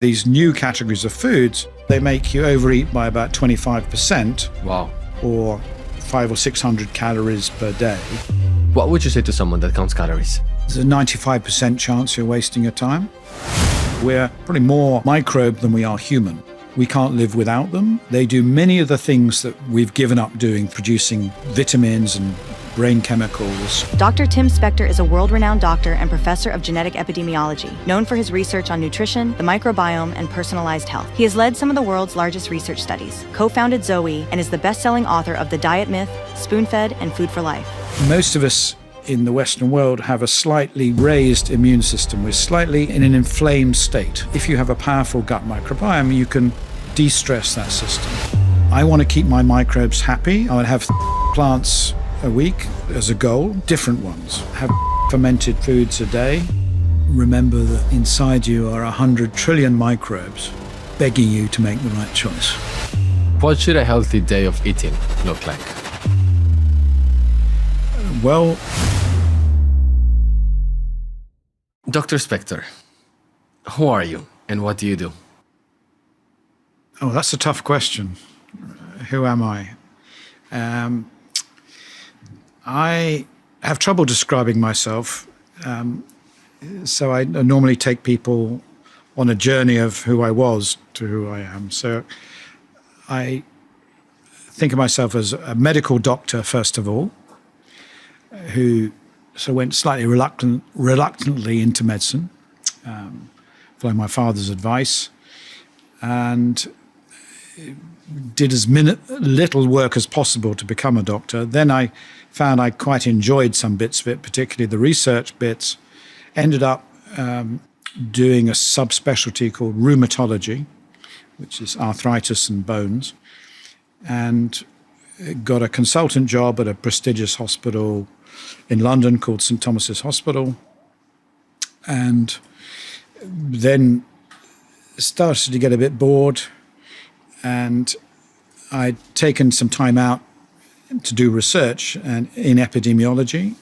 These new categories of foods, they make you overeat by about 25%. Wow. Or 500 or 600 calories per day. What would you say to someone that counts calories? There's a 95% chance you're wasting your time. We're probably more microbe than we are human. We can't live without them. They do many of the things that we've given up doing, producing vitamins and brain chemicals. Dr. Tim Spector is a world-renowned doctor and professor of genetic epidemiology, known for his research on nutrition, the microbiome, and personalized health. He has led some of the world's largest research studies, co-founded Zoe, and is the best-selling author of The Diet Myth, Spoon-Fed, and Food for Life. Most of us in the Western world have a slightly raised immune system. We're slightly in an inflamed state. If you have a powerful gut microbiome, you can de-stress that system. I want to keep my microbes happy. I would have plants a week as a goal, different ones. Have fermented foods a day. Remember that inside you are 100 trillion microbes begging you to make the right choice. What should a healthy day of eating look like? Well, Dr. Spector, who are you and what do you do? Oh, that's a tough question. Who am I? I have trouble describing myself, so I normally take people on a journey of who I was to who I am. So I think of myself as a medical doctor, first of all, who went slightly reluctantly into medicine, following my father's advice, and did as little work as possible to become a doctor. Then I found I quite enjoyed some bits of it, particularly the research bits. Ended up doing a subspecialty called rheumatology, which is arthritis and bones, and got a consultant job at a prestigious hospital in London called St Thomas's Hospital, and then started to get a bit bored, and I'd taken some time out to do research and in epidemiology,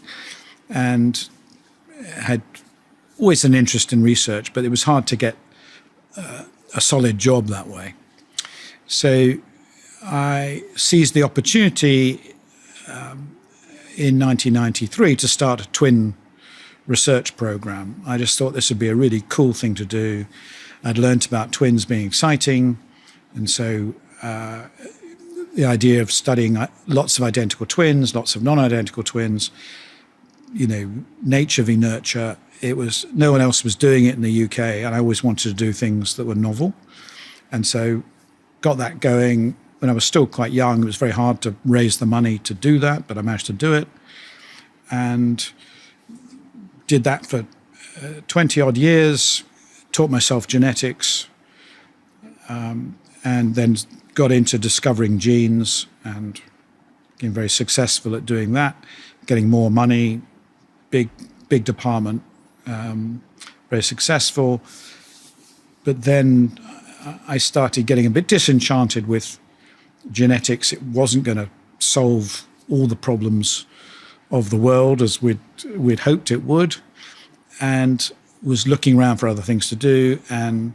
and had always an interest in research, but it was hard to get a solid job that way. So I seized the opportunity in 1993 to start a twin research program. I just thought this would be a really cool thing to do. I'd learnt about twins being exciting, and so the idea of studying lots of identical twins, lots of non-identical twins, nature v nurture. No one else was doing it in the UK, and I always wanted to do things that were novel. And so got that going when I was still quite young. It was very hard to raise the money to do that, but I managed to do it. And did that for 20 odd years, taught myself genetics, and then got into discovering genes and became very successful at doing that, getting more money, big department, very successful. But then I started getting a bit disenchanted with genetics. It wasn't going to solve all the problems of the world as we'd hoped it would, and was looking around for other things to do, and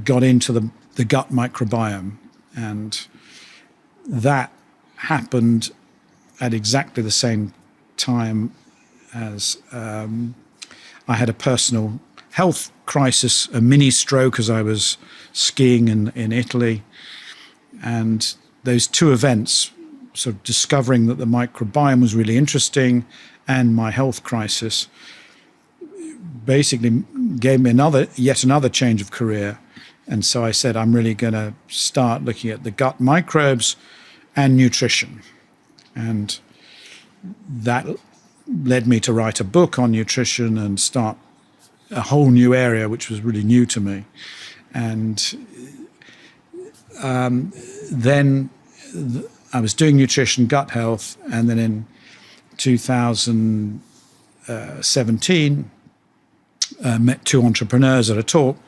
got into the gut microbiome. And that happened at exactly the same time as I had a personal health crisis, a mini stroke as I was skiing in Italy. And those two events, sort of discovering that the microbiome was really interesting and my health crisis, basically gave me yet another change of career. And so I said, I'm really going to start looking at the gut microbes and nutrition. And that led me to write a book on nutrition and start a whole new area, which was really new to me. And then I was doing nutrition, gut health, and then in 2017, met two entrepreneurs at a talk,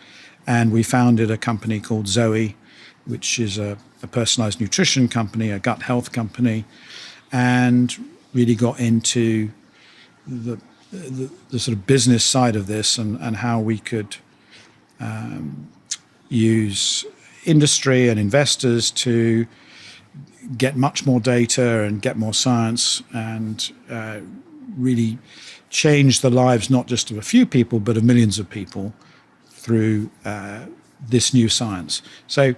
and we founded a company called Zoe, which is a personalized nutrition company, a gut health company, and really got into the sort of business side of this and how we could use industry and investors to get much more data and get more science and really change the lives not just of a few people but of millions of people through this new science. So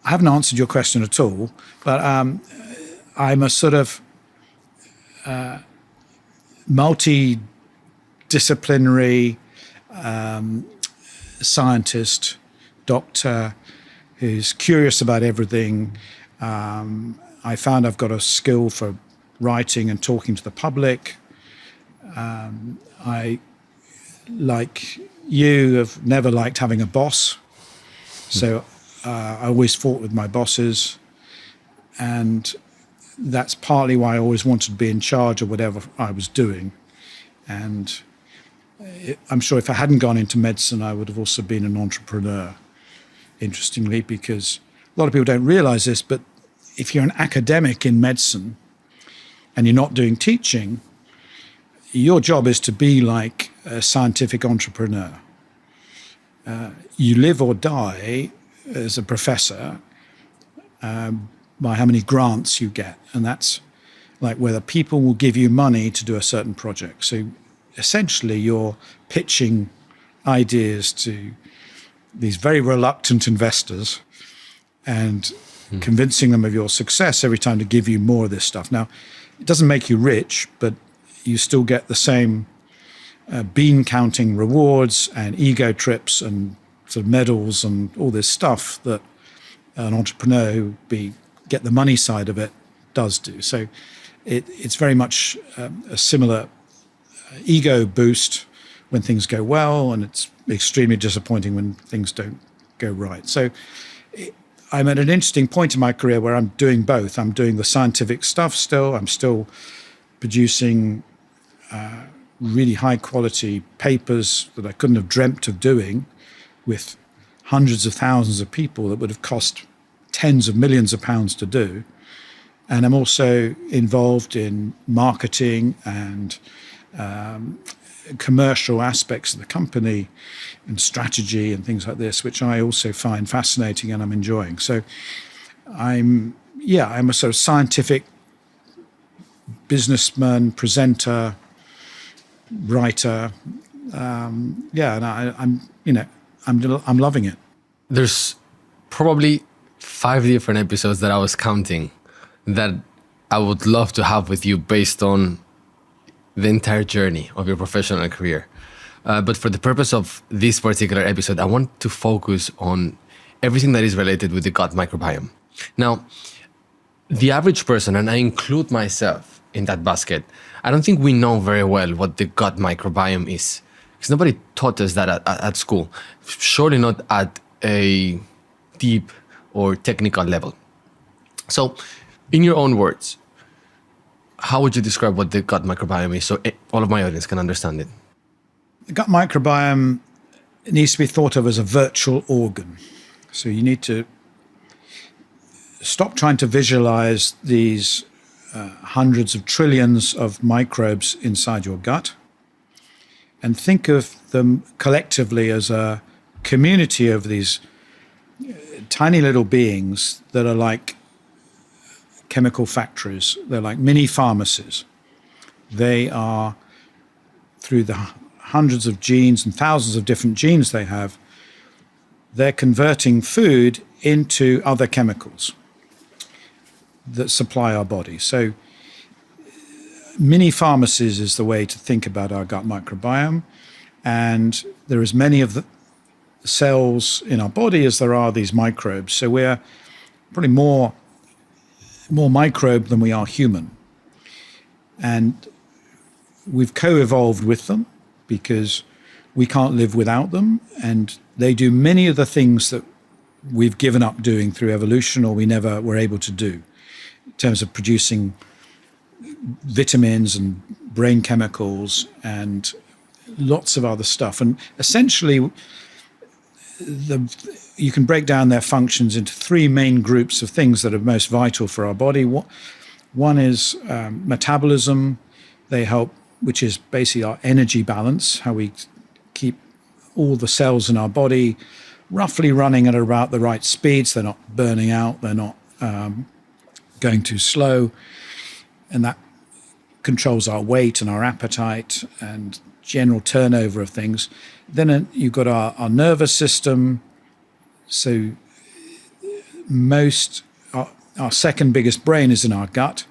I haven't answered your question at all, but I'm a sort of multidisciplinary scientist, doctor, who's curious about everything. I found I've got a skill for writing and talking to the public. I, like you, have never liked having a boss. So I always fought with my bosses. And that's partly why I always wanted to be in charge of whatever I was doing. And I'm sure if I hadn't gone into medicine, I would have also been an entrepreneur, interestingly, because a lot of people don't realize this, but if you're an academic in medicine and you're not doing teaching, your job is to be like a scientific entrepreneur. You live or die as a professor by how many grants you get. And that's like whether people will give you money to do a certain project. So essentially you're pitching ideas to these very reluctant investors and convincing them of your success every time to give you more of this stuff. Now, it doesn't make you rich, but you still get the same bean counting rewards and ego trips and sort of medals and all this stuff that an entrepreneur who get the money side of it does do. So it's very much a similar ego boost when things go well, and it's extremely disappointing when things don't go right. So I'm at an interesting point in my career where I'm doing both. I'm doing the scientific stuff still. I'm still producing really high quality papers that I couldn't have dreamt of doing with hundreds of thousands of people that would have cost tens of millions of pounds to do. And I'm also involved in marketing and commercial aspects of the company and strategy and things like this, which I also find fascinating and I'm enjoying. So I'm a sort of scientific businessman, presenter, writer. And I'm loving it. There's probably 5 different episodes that I was counting that I would love to have with you based on the entire journey of your professional career. But for the purpose of this particular episode, I want to focus on everything that is related with the gut microbiome. Now, the average person, and I include myself in that basket, I don't think we know very well what the gut microbiome is, because nobody taught us that at school, surely not at a deep or technical level. So, in your own words, how would you describe what the gut microbiome is so all of my audience can understand it? The gut microbiome needs to be thought of as a virtual organ. So you need to stop trying to visualize these hundreds of trillions of microbes inside your gut and think of them collectively as a community of these tiny little beings that are like chemical factories. They're like mini pharmacies. They are, through the hundreds of genes and thousands of different genes they have, they're converting food into other chemicals that supply our body. So mini pharmacies is the way to think about our gut microbiome. And there are as many of the cells in our body as there are these microbes. So we're probably more microbe than we are human. And we've co-evolved with them because we can't live without them. And they do many of the things that we've given up doing through evolution or we never were able to do in terms of producing vitamins and brain chemicals and lots of other stuff. And essentially, you can break down their functions into 3 main groups of things that are most vital for our body. One is metabolism. They help, which is basically our energy balance, how we keep all the cells in our body roughly running at about the right speeds. They're not burning out. They're not going too slow. And that controls our weight and our appetite and general turnover of things. Then you've got our nervous system. So our second biggest brain is in our gut,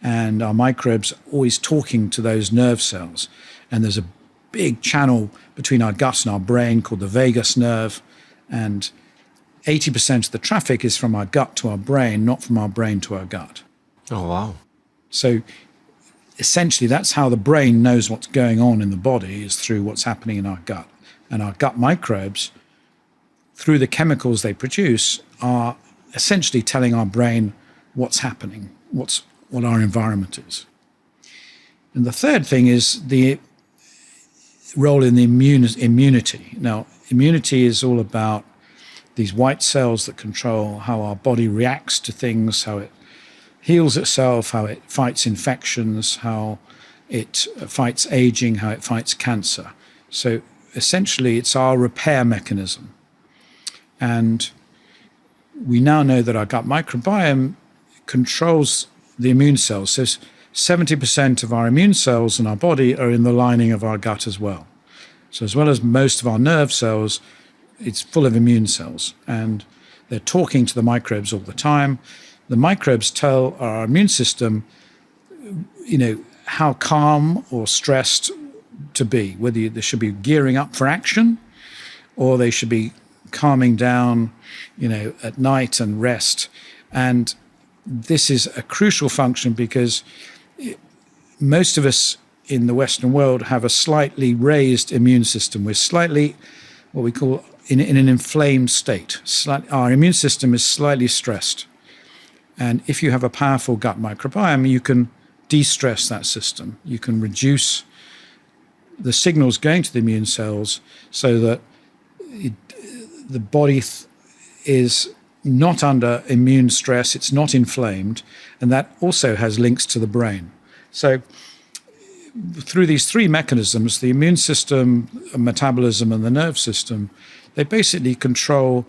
and our microbes are always talking to those nerve cells. And there's a big channel between our gut and our brain called the vagus nerve, and 80% of the traffic is from our gut to our brain, not from our brain to our gut. Oh, wow. So essentially, that's how the brain knows what's going on in the body, is through what's happening in our gut. And our gut microbes, through the chemicals they produce, are essentially telling our brain what's happening, what our environment is. And the third thing is the role in the immunity. Now, immunity is all about these white cells that control how our body reacts to things, how it heals itself, how it fights infections, how it fights aging, how it fights cancer. So essentially, it's our repair mechanism. And we now know that our gut microbiome controls the immune cells. So 70% of our immune cells in our body are in the lining of our gut as well. So as well as most of our nerve cells, it's full of immune cells. And they're talking to the microbes all the time. The microbes tell our immune system, how calm or stressed to be, whether they should be gearing up for action or they should be calming down, at night and rest. And this is a crucial function because most of us in the Western world have a slightly raised immune system. We're slightly, what we call, in an inflamed state. Our immune system is slightly stressed. And if you have a powerful gut microbiome, you can de-stress that system. You can reduce the signals going to the immune cells so that the body is not under immune stress, it's not inflamed, and that also has links to the brain. So through these three mechanisms, the immune system, metabolism, and the nerve system, they basically control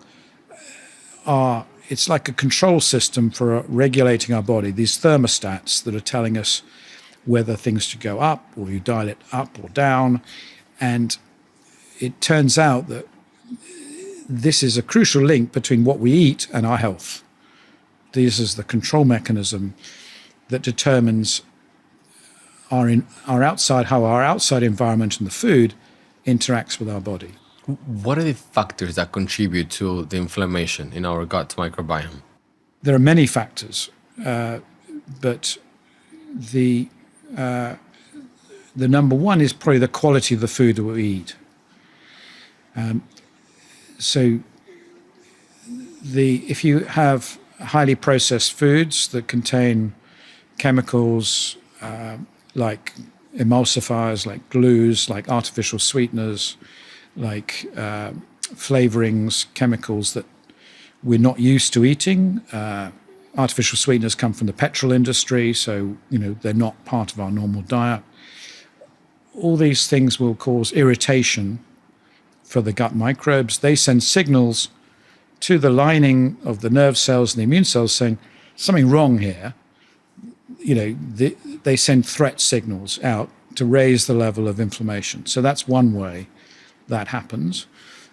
it's like a control system for regulating our body, these thermostats that are telling us whether things should go up or you dial it up or down. And it turns out that this is a crucial link between what we eat and our health. This is the control mechanism that determines how our outside environment and the food interacts with our body. What are the factors that contribute to the inflammation in our gut microbiome? There are many factors, but the number one is probably the quality of the food that we eat. So if you have highly processed foods that contain chemicals like emulsifiers, like glues, like artificial sweeteners, like flavorings, chemicals that we're not used to eating. Artificial sweeteners come from the petrol industry, so they're not part of our normal diet. All these things will cause irritation for the gut microbes. They send signals to the lining of the nerve cells and the immune cells saying, something wrong here. They send threat signals out to raise the level of inflammation. So that's one way that happens,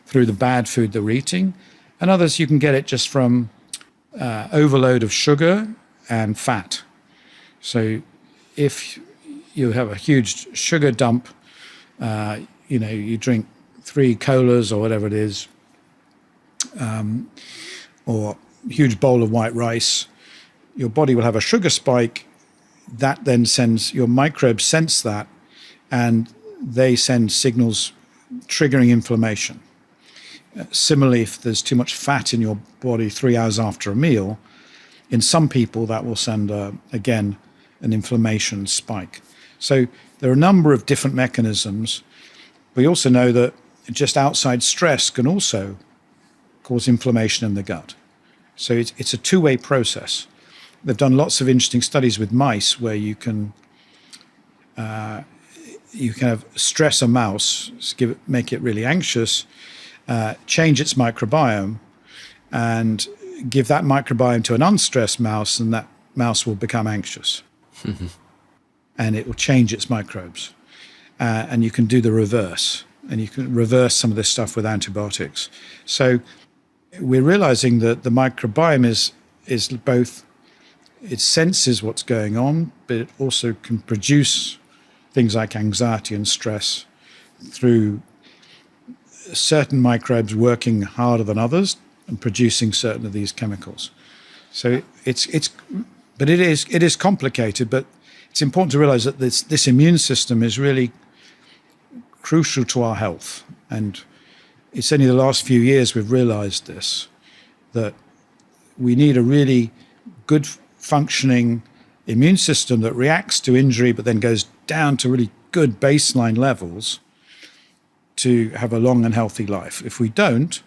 through the bad food that we're eating. And others, you can get it just from overload of sugar and fat. So if you have a huge sugar dump, you drink 3 colas or whatever it is, or a huge bowl of white rice, your body will have a sugar spike. That then sends, your microbes sense that, and they send signals triggering inflammation. Similarly, if there's too much fat in your body 3 hours after a meal, in some people that will send, again, an inflammation spike. So there are a number of different mechanisms. We also know that just outside stress can also cause inflammation in the gut. So it's a two-way process. They've done lots of interesting studies with mice where you can have stress a mouse, make it really anxious, change its microbiome and give that microbiome to an unstressed mouse, and that mouse will become anxious. And it will change its microbes. And you can do the reverse. And you can reverse some of this stuff with antibiotics. So we're realizing that the microbiome is both, it senses what's going on, but it also can produce things like anxiety and stress through certain microbes working harder than others and producing certain of these chemicals. So but it is complicated, but it's important to realize that this immune system is really crucial to our health. And it's only the last few years we've realized this, that we need a really good functioning immune system that reacts to injury but then goes down to really good baseline levels to have a long and healthy life. If we don't,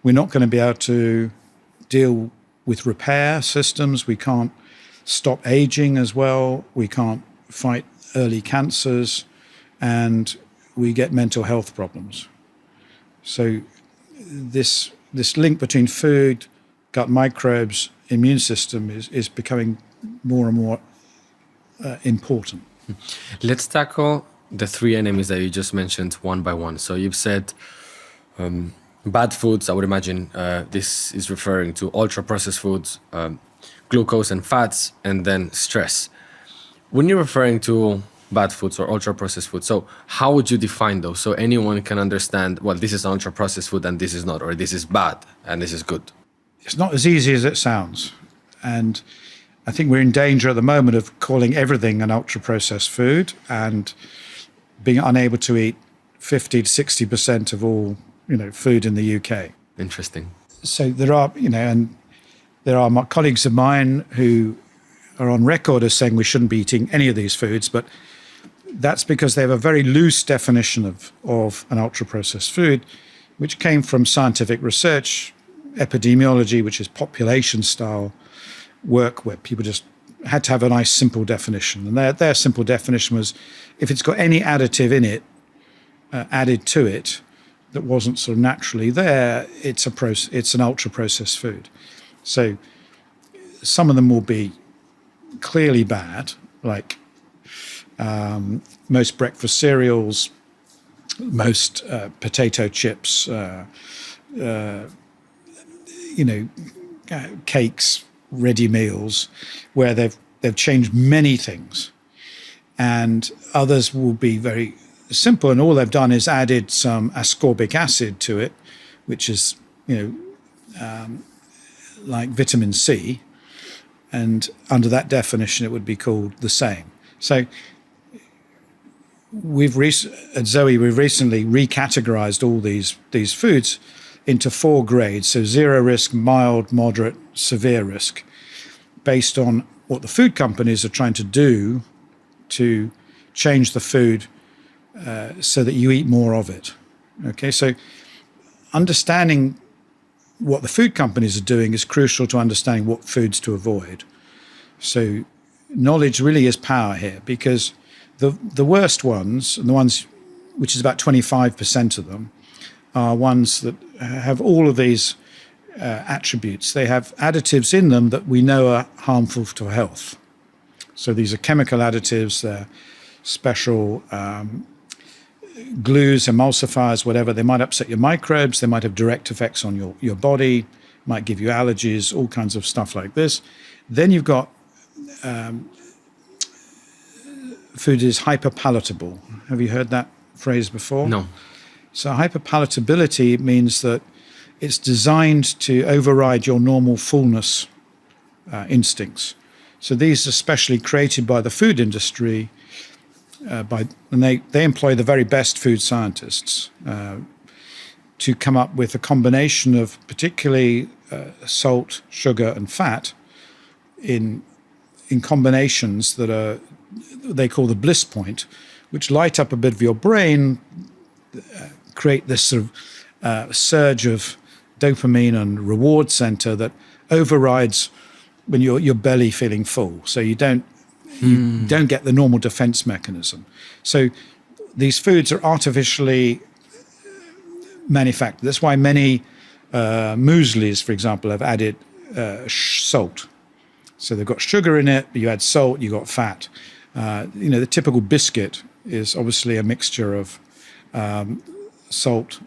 we're not going to be able to deal with repair systems. We can't stop aging as well. We can't fight early cancers, and we get mental health problems. So this link between food, gut microbes, immune system is becoming more and more important. Let's tackle the three enemies that you just mentioned one by one. So you've said bad foods. I would imagine this is referring to ultra-processed foods, glucose and fats, and then stress. When you're referring to bad foods or ultra-processed foods, so how would you define those so anyone can understand, well, this is an ultra-processed food and this is not, or this is bad and this is good? It's not as easy as it sounds. And I think we're in danger at the moment of calling everything an ultra-processed food and being unable to eat 50 to 60% of all, food in the UK. Interesting. So there are, and there are my colleagues of mine who are on record as saying we shouldn't be eating any of these foods, but that's because they have a very loose definition of an ultra-processed food, which came from scientific research, epidemiology, which is population-style work where people just had to have a nice simple definition. And their simple definition was if it's got any additive in it, added to it, that wasn't sort of naturally there, it's an ultra-processed food. So some of them will be clearly bad, like most breakfast cereals, most potato chips, cakes, ready meals, where they've changed many things. And others will be very simple, and all they've done is added some ascorbic acid to it, which is, like vitamin C. And under that definition, it would be called the same. So at Zoe, we've recently recategorized all these foods into 4 grades. So 0 risk, mild, moderate, severe risk, based on what the food companies are trying to do to change the food so that you eat more of it. Okay, so understanding what the food companies are doing is crucial to understanding what foods to avoid. So knowledge really is power here, because the worst ones, and the ones which is about 25% of them, are ones that have all of these attributes. They have additives in them that we know are harmful to health. So these are chemical additives, they're special glues, emulsifiers, whatever. They might upset your microbes, they might have direct effects on your body, might give you allergies, all kinds of stuff like this. Then you've got food is hyper-palatable. Have you heard that phrase before? No. So hyper-palatability means that it's designed to override your normal fullness instincts. So these are specially created by the food industry, and they employ the very best food scientists to come up with a combination of particularly salt, sugar, and fat in combinations that they call the bliss point, which light up a bit of your brain, create this sort of surge of dopamine and reward center that overrides when your belly feeling full. So you don't get the normal defense mechanism. So these foods are artificially manufactured. That's why many mueslis, for example, have added salt. So they've got sugar in it, but you add salt, you got fat. The typical biscuit is obviously a mixture of salt,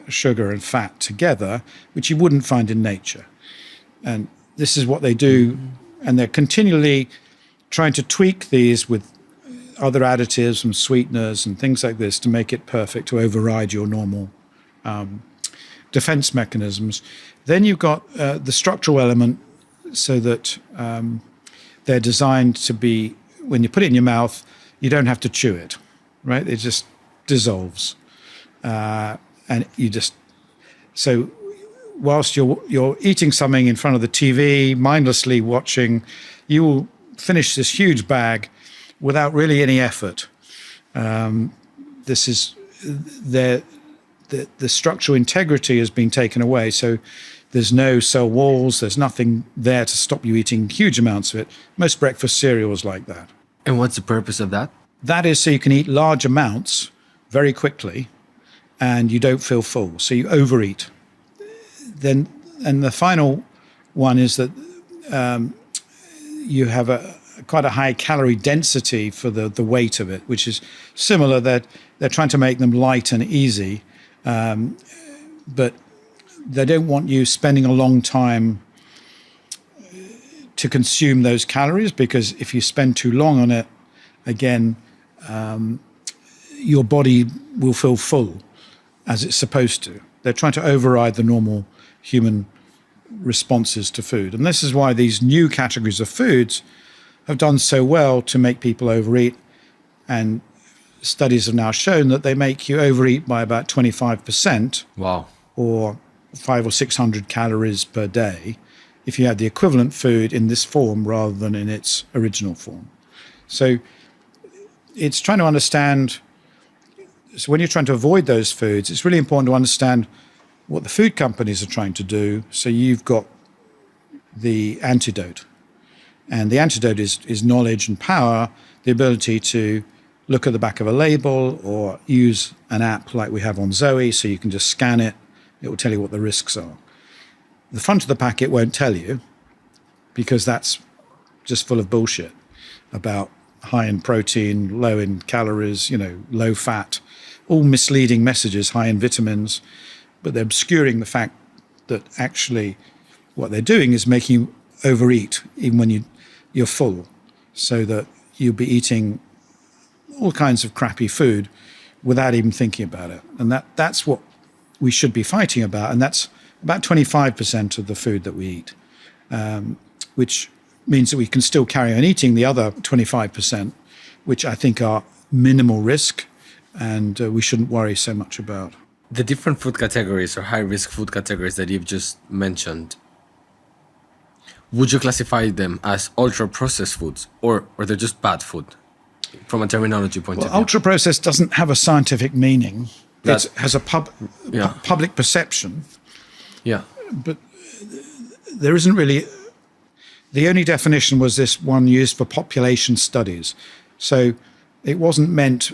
sugar, and fat together, which you wouldn't find in nature. And this is what they do, and they're continually trying to tweak these with other additives and sweeteners and things like this to make it perfect, to override your normal defense mechanisms. Then you've got the structural element, so that they're designed to be, when you put it in your mouth, you don't have to chew it, right? It just dissolves. And so whilst you're eating something in front of the TV, mindlessly watching, you will finish this huge bag without really any effort. This is the structural integrity has been taken away. So there's no cell walls. There's nothing there to stop you eating huge amounts of it. Most breakfast cereals like that. And what's the purpose of that? That is so you can eat large amounts very quickly, and you don't feel full. So you overeat. Then, and the final one is that you have quite a high calorie density for the weight of it, which is similar. That they're trying to make them light and easy, but they don't want you spending a long time to consume those calories, because if you spend too long on it, again, your body will feel full as it's supposed to. They're trying to override the normal human responses to food. And this is why these new categories of foods have done so well to make people overeat. And studies have now shown that they make you overeat by about 25%. Wow. Or 500 or 600 calories per day if you had the equivalent food in this form rather than in its original form. So it's trying to understand. So when you're trying to avoid those foods, it's really important to understand what the food companies are trying to do. So you've got the antidote. And the antidote is knowledge and power, the ability to look at the back of a label or use an app like we have on Zoe, so you can just scan it. It will tell you what the risks are. The front of the packet won't tell you, because that's just full of bullshit about high in protein, low in calories, low fat, all misleading messages, high in vitamins, but they're obscuring the fact that actually what they're doing is making you overeat even when you're full, so that you'll be eating all kinds of crappy food without even thinking about it. And that's what we should be fighting about, and that's about 25% of the food that we eat, which means that we can still carry on eating the other 25%, which I think are minimal risk, and we shouldn't worry so much about. The different food categories or high-risk food categories that you've just mentioned, would you classify them as ultra-processed foods, or they're just bad food from a terminology point of view? Ultra-processed doesn't have a scientific meaning. It has a public perception. Yeah. But there isn't really. The only definition was this one used for population studies. So it wasn't meant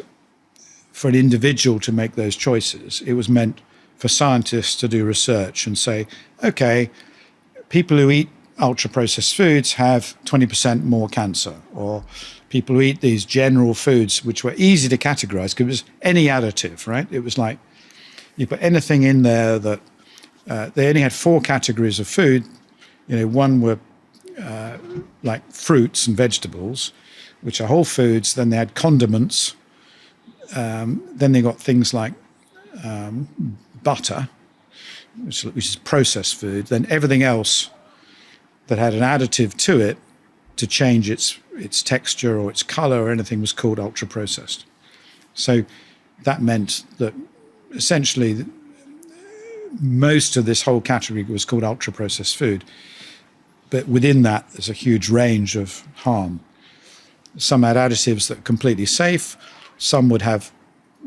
for an individual to make those choices. It was meant for scientists to do research and say, okay, people who eat ultra-processed foods have 20% more cancer, or people who eat these general foods, which were easy to categorize because it was any additive, right? It was like you put anything in there that they only had 4 categories of food. One were like fruits and vegetables, which are whole foods. Then they had condiments. Then they got things like butter, which is processed food. Then everything else that had an additive to it to change its texture or its color or anything was called ultra-processed. So that meant that essentially most of this whole category was called ultra-processed food. But within that, there's a huge range of harm. Some had additives that are completely safe. Some would have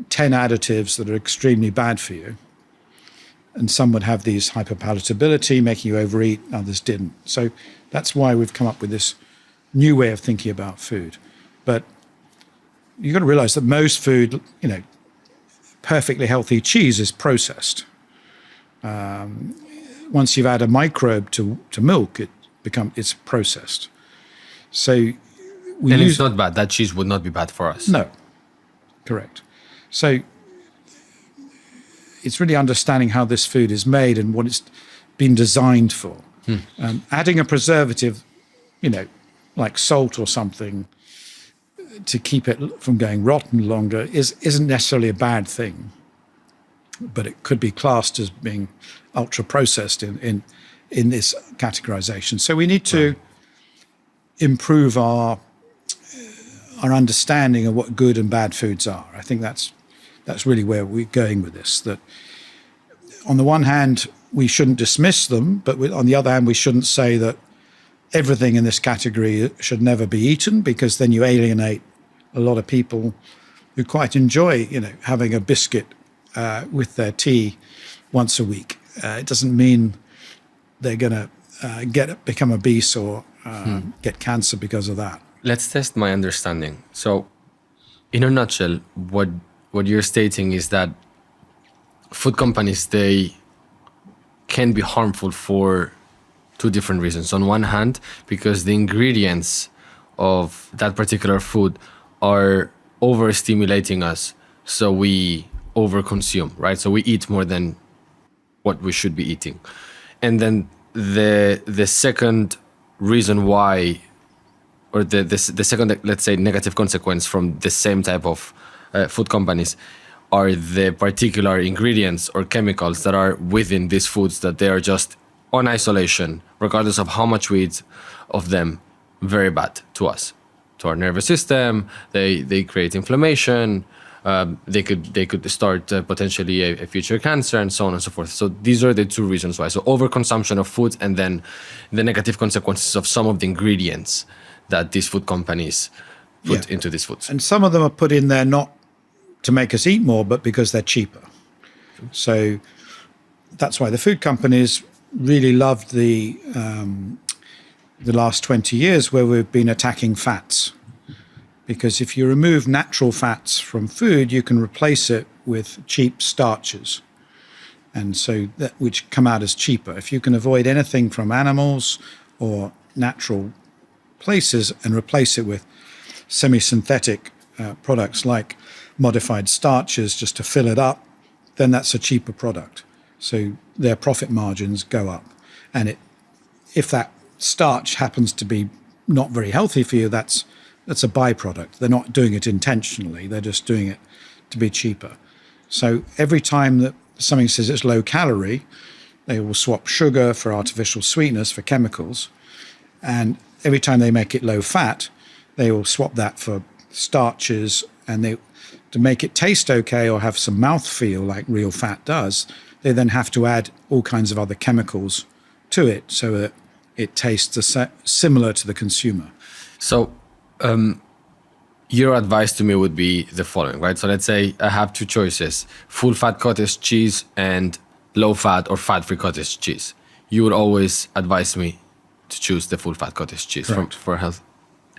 10 additives that are extremely bad for you. And some would have these hyper-palatability, making you overeat. Others didn't. So that's why we've come up with this new way of thinking about food. But you've got to realize that most food, perfectly healthy cheese is processed. Once you've added a microbe to milk, it's processed. So it's not bad. That cheese would not be bad for us. No, correct. So it's really understanding how this food is made and what it's been designed for. Adding a preservative, like salt or something, to keep it from going rotten longer isn't necessarily a bad thing, but it could be classed as being ultra processed in this categorization. So we need to improve our understanding of what good and bad foods are. I think that's really where we're going with this. That on the one hand, we shouldn't dismiss them, but on the other hand, we shouldn't say that everything in this category should never be eaten, because then you alienate a lot of people who quite enjoy, having a biscuit with their tea once a week. It doesn't mean they're going to become obese or get cancer because of that. Let's test my understanding. So, in a nutshell, what you're stating is that food companies, they can be harmful for two different reasons. On one hand, because the ingredients of that particular food are overstimulating us, so we overconsume, right? So we eat more than what we should be eating. And then the second reason why, or the second, let's say, negative consequence from the same type of food companies are the particular ingredients or chemicals that are within these foods, that they are just on isolation, regardless of how much we eat of them, very bad to us, to our nervous system. They create inflammation. They could start potentially a future cancer, and so on and so forth. So these are the two reasons why. So overconsumption of food, and then the negative consequences of some of the ingredients that these food companies put into these foods. And some of them are put in there not to make us eat more, but because they're cheaper. So that's why the food companies really loved the last 20 years where we've been attacking fats. Because if you remove natural fats from food, you can replace it with cheap starches, and so which come out as cheaper. If you can avoid anything from animals or natural places and replace it with semi-synthetic products like modified starches just to fill it up, then that's a cheaper product. So their profit margins go up. And if that starch happens to be not very healthy for you, that's a byproduct. They're not doing it intentionally. They're just doing it to be cheaper. So every time that something says it's low calorie, they will swap sugar for artificial sweetness, for chemicals. And every time they make it low fat, they will swap that for starches. And to make it taste okay or have some mouthfeel like real fat does, they then have to add all kinds of other chemicals to it so that it tastes similar to the consumer. So your advice to me would be the following, right? So let's say I have two choices: full fat cottage cheese and low fat or fat-free cottage cheese. You would always advise me to choose the full fat cottage cheese for health.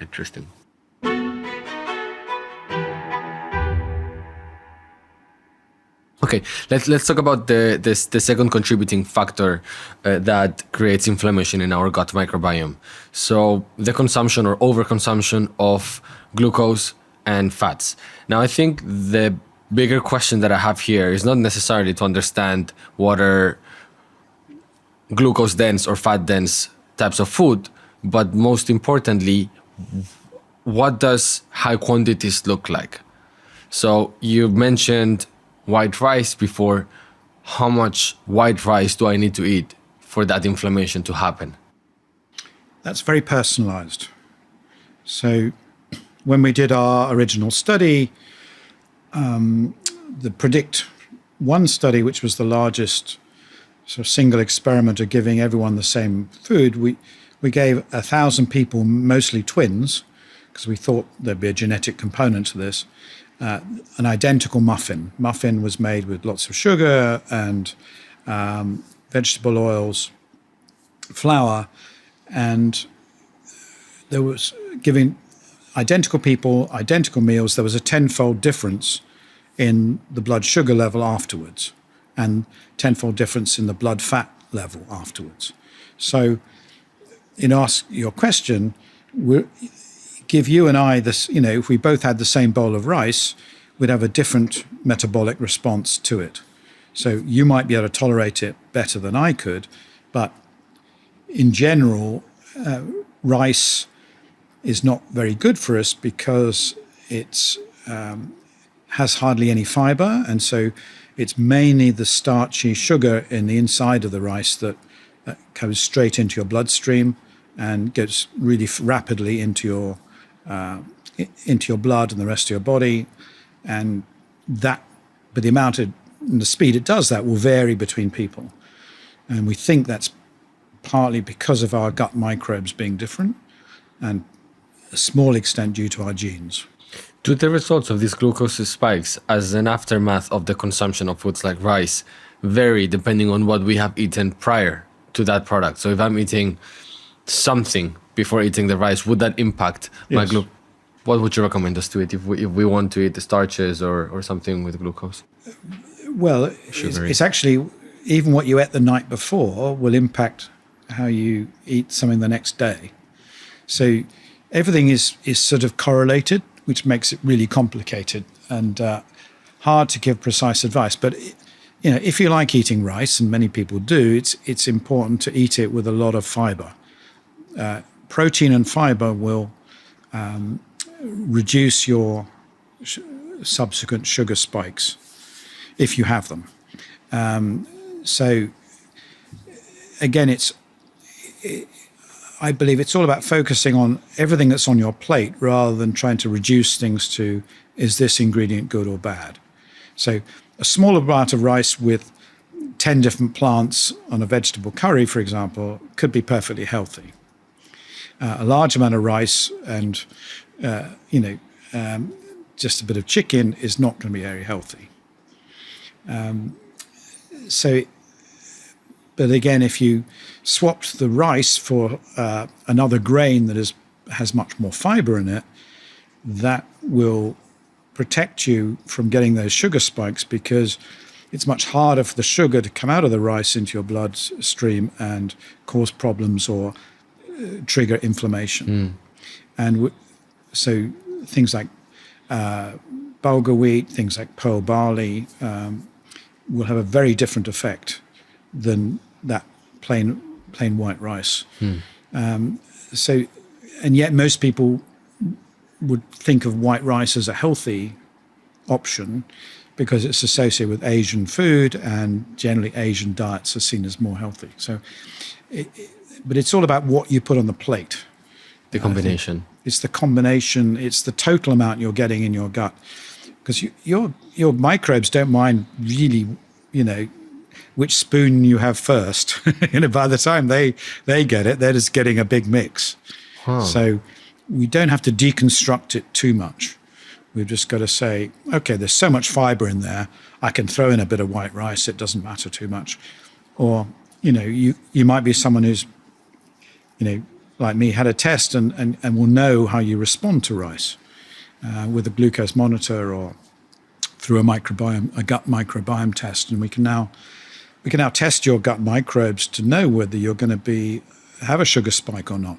Interesting. Okay, let's talk about the second contributing factor that creates inflammation in our gut microbiome. So the consumption or overconsumption of glucose and fats. Now, I think the bigger question that I have here is not necessarily to understand what are glucose-dense or fat-dense types of food, but most importantly, what does high quantities look like? So you mentioned white rice before. How much white rice do I need to eat for that inflammation to happen? That's very personalized. So when we did our original study, the PREDICT-1 study, which was the largest sort of single experiment of giving everyone the same food, we gave 1,000 people, mostly twins, because we thought there'd be a genetic component to this, an identical muffin. Muffin was made with lots of sugar and vegetable oils, flour, and there was giving identical people, identical meals. There was a 10-fold difference in the blood sugar level afterwards, and tenfold difference in the blood fat level afterwards. So, in your question, give you and I this, if we both had the same bowl of rice, we'd have a different metabolic response to it. So you might be able to tolerate it better than I could, but in general, rice is not very good for us because it's has hardly any fiber, and so it's mainly the starchy sugar in the inside of the rice that goes straight into your bloodstream and gets really rapidly into your blood and the rest of your body, and but the amount and the speed it does that will vary between people, and we think that's partly because of our gut microbes being different, and a small extent due to our genes. Do the results of these glucose spikes as an aftermath of the consumption of foods like rice vary depending on what we have eaten prior to that product? So if I'm eating something before eating the rice, would that impact my Yes. glucose? What would you recommend us to eat if we want to eat the starches or something with glucose? Well, Sugary. it's actually, even what you ate the night before will impact how you eat something the next day. So everything is sort of correlated, which makes it really complicated and hard to give precise advice. But if you like eating rice, and many people do, it's important to eat it with a lot of fiber. Protein and fiber will reduce your subsequent sugar spikes if you have them. So again, I believe it's all about focusing on everything that's on your plate rather than trying to reduce things to, is this ingredient good or bad? So a small amount of rice with 10 different plants on a vegetable curry, for example, could be perfectly healthy. A large amount of rice and, just a bit of chicken is not going to be very healthy. But again, if you swapped the rice for another grain that has much more fiber in it, that will protect you from getting those sugar spikes, because it's much harder for the sugar to come out of the rice into your bloodstream and cause problems or trigger inflammation. And so things like bulgur wheat, things like pearl barley will have a very different effect than that plain white rice. And yet most people would think of white rice as a healthy option because it's associated with Asian food, and generally Asian diets are seen as more healthy. So, but it's all about what you put on the plate. The combination. It's the combination. It's the total amount you're getting in your gut, because your microbes don't mind really, which spoon you have first. By the time they get it, they're just getting a big mix. Huh. So we don't have to deconstruct it too much. We've just got to say, okay, there's so much fiber in there, I can throw in a bit of white rice, it doesn't matter too much. Or, you might be someone who's, like me, had a test and will know how you respond to rice with a glucose monitor or through a gut microbiome test. And we can now test your gut microbes to know whether you're going to have a sugar spike or not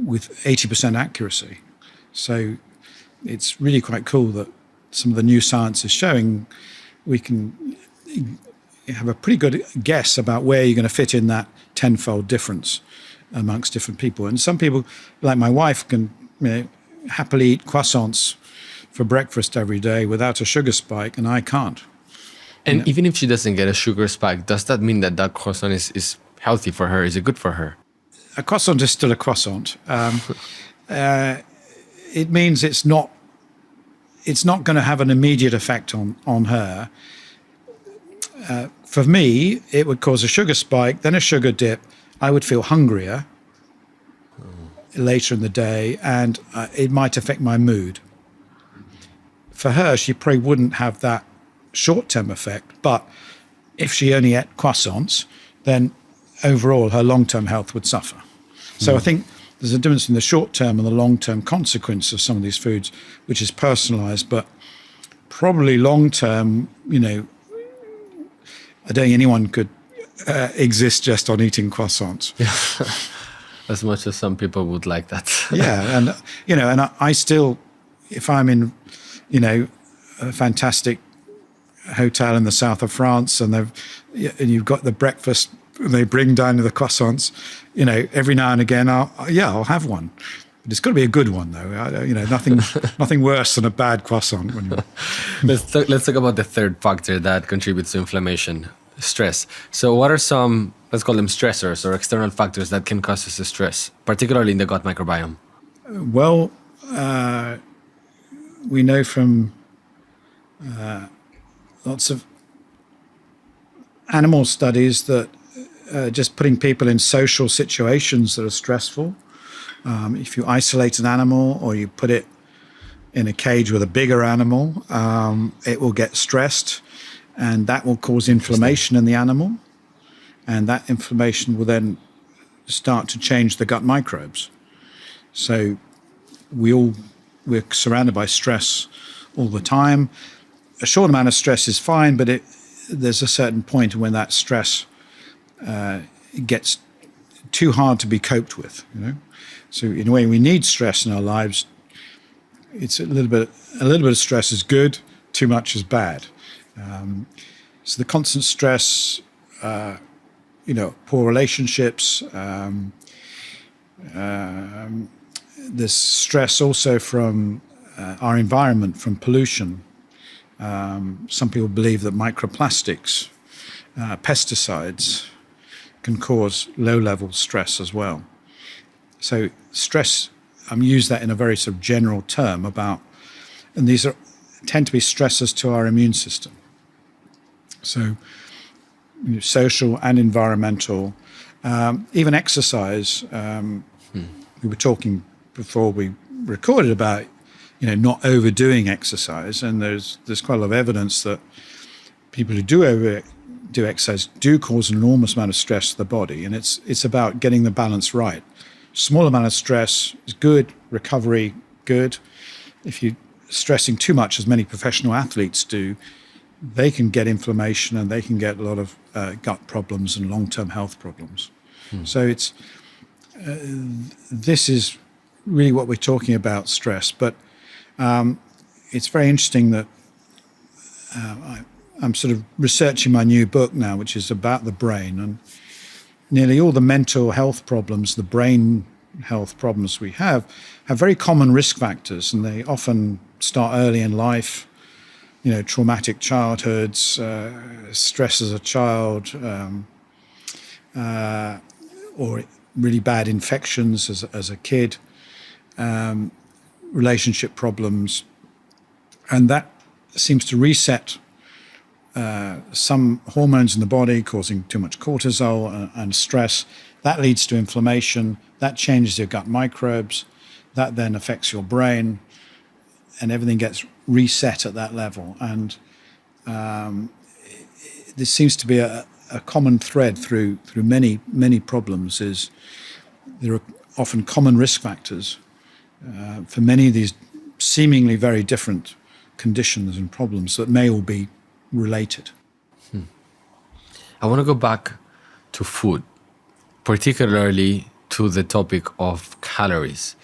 with 80% accuracy. So it's really quite cool that some of the new science is showing we can have a pretty good guess about where you're going to fit in that tenfold difference amongst different people. And some people, like my wife, can happily eat croissants for breakfast every day without a sugar spike, and I can't. And even if she doesn't get a sugar spike, does that mean that croissant is healthy for her? Is it good for her? A croissant is still a croissant. It means it's not going to have an immediate effect on her. For me, it would cause a sugar spike, then a sugar dip. I would feel hungrier later in the day, and it might affect my mood. For her, she probably wouldn't have that short-term effect, but if she only ate croissants, then overall her long-term health would suffer. So I think there's a difference in the short-term and the long-term consequence of some of these foods, which is personalized, but probably long term, I don't think anyone could exist just on eating croissants. As much as some people would like that. Yeah, and I still, if I'm in, a fantastic hotel in the south of France, and you've got the breakfast they bring down to the croissants, every now and again, I'll have one. But it's got to be a good one, though. Nothing worse than a bad croissant. Let's talk about the third factor that contributes to inflammation, stress. So what are some, let's call them stressors or external factors that can cause us stress, particularly in the gut microbiome? Well, we know from lots of animal studies that just putting people in social situations that are stressful, if you isolate an animal or you put it in a cage with a bigger animal, it will get stressed, and that will cause inflammation in the animal, and that inflammation will then start to change the gut microbes. So we're surrounded by stress all the time. A short amount of stress is fine, but there's a certain point when that stress gets too hard to be coped with. So in a way, we need stress in our lives. It's a little bit of stress is good. Too much is bad. So the constant stress, poor relationships. There's stress also from our environment, from pollution. Some people believe that microplastics, pesticides, can cause low-level stress as well. So stress, use that in a very sort of general term about, and these tend to be stressors to our immune system. So social and environmental, even exercise. We were talking before we recorded about, not overdoing exercise, and there's quite a lot of evidence that people who do exercise do cause an enormous amount of stress to the body, and it's about getting the balance right. Small amount of stress is good, recovery good. If you're stressing too much, as many professional athletes do, they can get inflammation and they can get a lot of gut problems and long-term health problems. So this is really what we're talking about, stress. But it's very interesting that I'm sort of researching my new book now, which is about the brain, and nearly all the mental health problems, the brain health problems we have very common risk factors, and they often start early in life. Traumatic childhoods, stress as a child, or really bad infections as a kid, relationship problems, and that seems to reset some hormones in the body, causing too much cortisol and stress. That leads to inflammation. That changes your gut microbes. That then affects your brain, and everything gets reset at that level. And this seems to be a common thread through many problems. Is there are often common risk factors for many of these seemingly very different conditions and problems that may all be related. I want to go back to food, particularly to the topic of calories.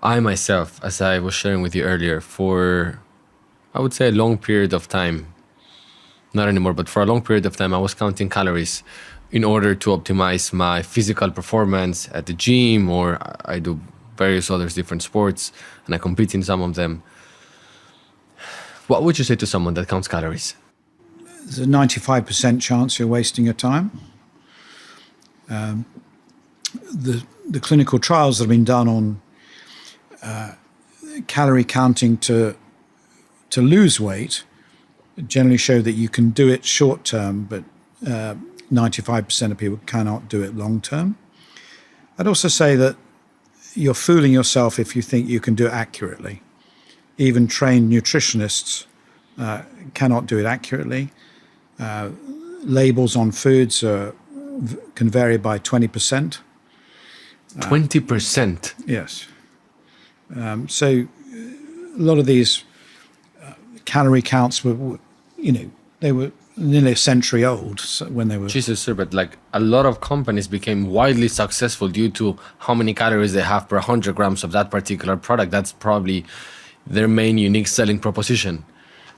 I myself, as I was sharing with you earlier, for I would say a long period of time, not anymore, but for a long period of time, I was counting calories in order to optimize my physical performance at the gym, or I do various other different sports, and I compete in some of them. What would you say to someone that counts calories? There's a 95% chance you're wasting your time. The clinical trials that have been done on calorie counting to lose weight generally show that you can do it short term, but 95% of people cannot do it long term. I'd also say that you're fooling yourself if you think you can do it accurately. Even trained nutritionists cannot do it accurately. Labels on foods can vary by 20%. 20%? Yes. So a lot of these calorie counts were, they were nearly a century old when they were. Jesus, sir, but like a lot of companies became widely successful due to how many calories they have per 100 grams of that particular product. That's probably their main unique selling proposition.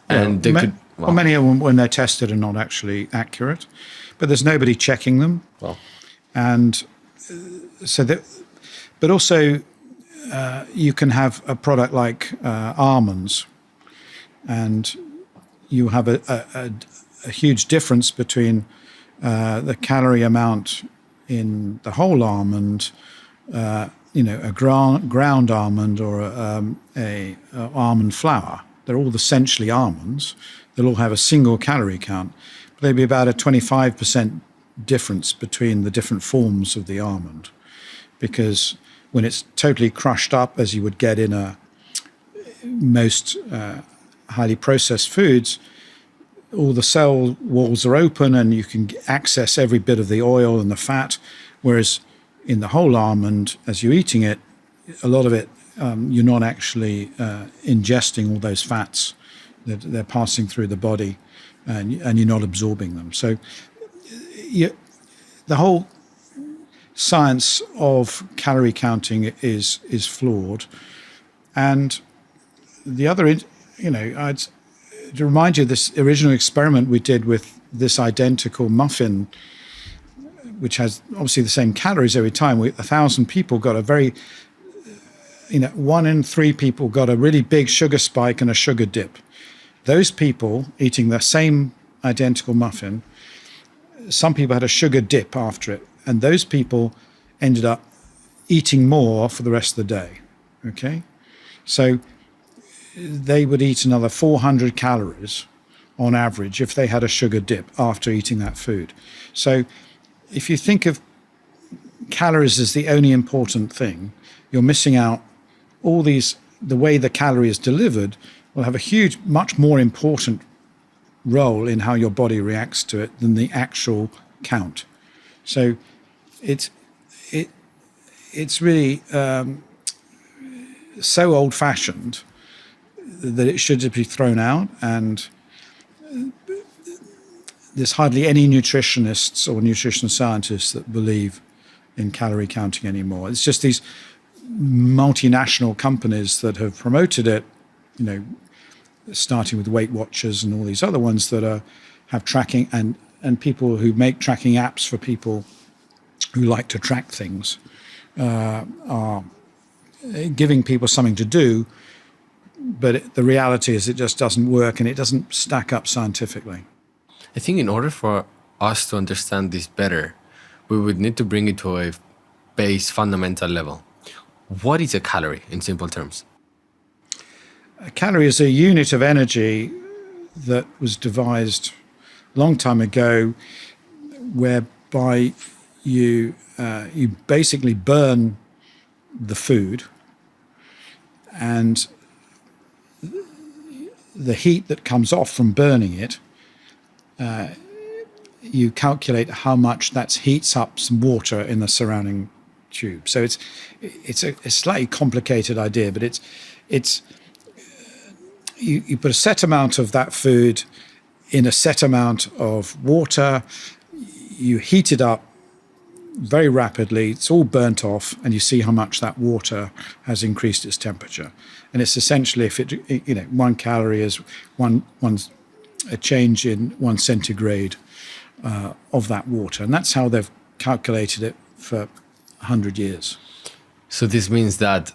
And they could. Well, many of them, when they're tested, are not actually accurate, but there's nobody checking them. Well, And so that, but also you can have a product like almonds, and you have a huge difference between the calorie amount in the whole almond, a ground almond or a almond flour. They're all essentially almonds. They'll all have a single calorie count, but there'll be about a 25% difference between the different forms of the almond, because when it's totally crushed up, as you would get in most highly processed foods, all the cell walls are open and you can access every bit of the oil and the fat, whereas in the whole almond, as you're eating it, a lot of it, you're not actually ingesting all those fats. They're passing through the body and you're not absorbing them. So the whole science of calorie counting is flawed. And the other, to remind you of this original experiment we did with this identical muffin, which has obviously the same calories every time. 1,000 people got a very, 1 in 3 people got a really big sugar spike and a sugar dip. Those people eating the same identical muffin, some people had a sugar dip after it, and those people ended up eating more for the rest of the day. Okay? So they would eat another 400 calories on average if they had a sugar dip after eating that food. So if you think of calories as the only important thing, you're missing out all these. The way the calorie is delivered will have a huge, much more important role in how your body reacts to it than the actual count. So it's really so old-fashioned that it should be thrown out, and there's hardly any nutritionists or nutrition scientists that believe in calorie counting anymore. It's just these multinational companies that have promoted it, starting with Weight Watchers and all these other ones that have tracking, and people who make tracking apps for people who like to track things are giving people something to do, but the reality is it just doesn't work and it doesn't stack up scientifically. I think in order for us to understand this better, we would need to bring it to a base fundamental level. What is a calorie in simple terms? A calorie is a unit of energy that was devised a long time ago, whereby you basically burn the food, and the heat that comes off from burning it, you calculate how much that heats up some water in the surrounding tube. So it's a slightly complicated idea, but it's you put a set amount of that food in a set amount of water, you heat it up very rapidly, it's all burnt off, and you see how much that water has increased its temperature. And it's essentially, if it 1 calorie is a change in 1 centigrade of that water. And that's how they've calculated it for 100 years. So this means that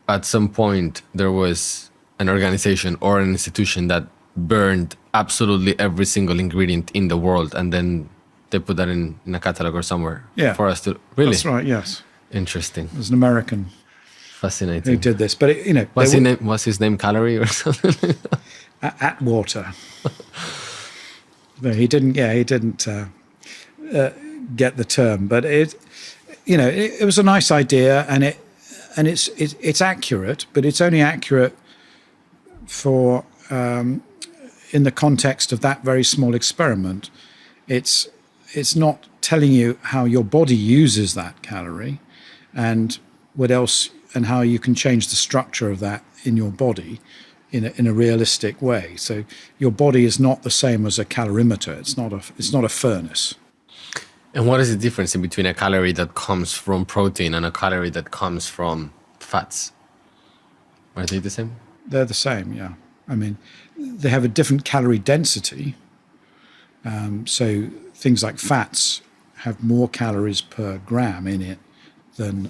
at some point there was an organization or an institution that burned absolutely every single ingredient in the world, and then they put that in a catalog or somewhere for us to... Really? That's right, yes. Interesting. There's an American Fascinating. who did this. But, Was his name Calorie or something? Atwater. But he didn't get the term. But it was a nice idea, and it's accurate, but it's only accurate for in the context of that very small experiment. It's not telling you how your body uses that calorie and what else, and how you can change the structure of that in your body. in a realistic way. So your body is not the same as a calorimeter. It's not a furnace. And what is the difference in between a calorie that comes from protein and a calorie that comes from fats? Are they the same? They're the same, yeah. I mean, they have a different calorie density. So things like fats have more calories per gram in it than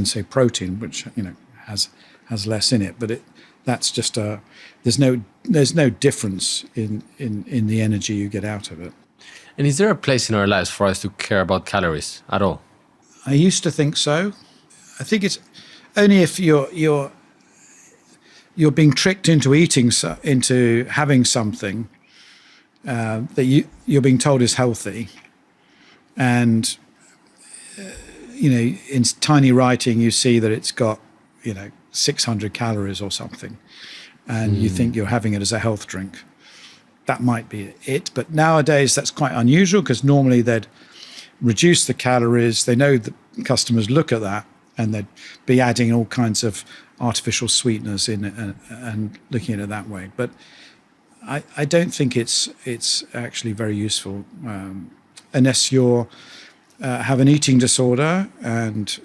say protein, which has less in it. But that's just there's no difference in the energy you get out of it. And is there a place in our lives for us to care about calories at all? I used to think so. I think it's only if you're being tricked into into having something that you're being told is healthy, and in tiny writing you see that it's got 600 calories or something, and you think you're having it as a health drink. That might be it, but nowadays that's quite unusual because normally they'd reduce the calories. They know that customers look at that and they'd be adding all kinds of artificial sweeteners in it and looking at it that way. But I don't think it's actually very useful unless you have an eating disorder, and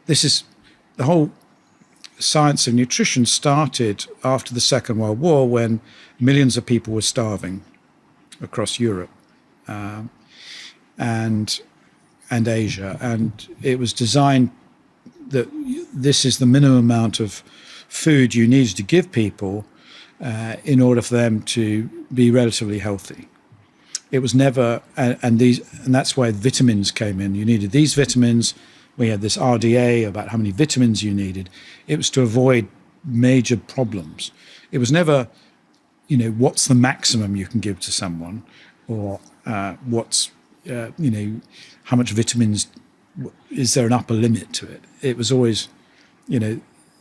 this is the whole science of nutrition started after the Second World War, when millions of people were starving across Europe and Asia, and it was designed that this is the minimum amount of food you need to give people in order for them to be relatively healthy. It was never, and that's why vitamins came in. You needed these vitamins. We had this RDA about how many vitamins you needed. It was to avoid major problems. It was never, what's the maximum you can give to someone, or what's, how much vitamins, is there an upper limit to it? It was always,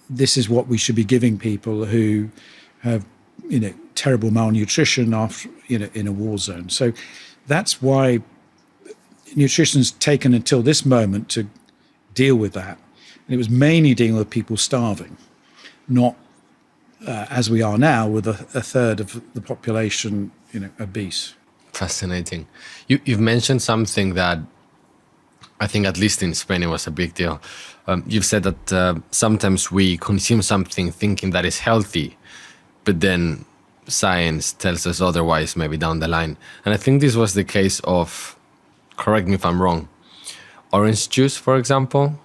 this is what we should be giving people who have, terrible malnutrition after, in a war zone. So that's why nutrition's taken until this moment to deal with that. And it was mainly dealing with people starving, not as we are now with a third of the population, obese. Fascinating. You've mentioned something that I think at least in Spain it was a big deal. You've said that sometimes we consume something thinking that is healthy, but then science tells us otherwise maybe down the line. And I think this was the case of, correct me if I'm wrong, orange juice, for example.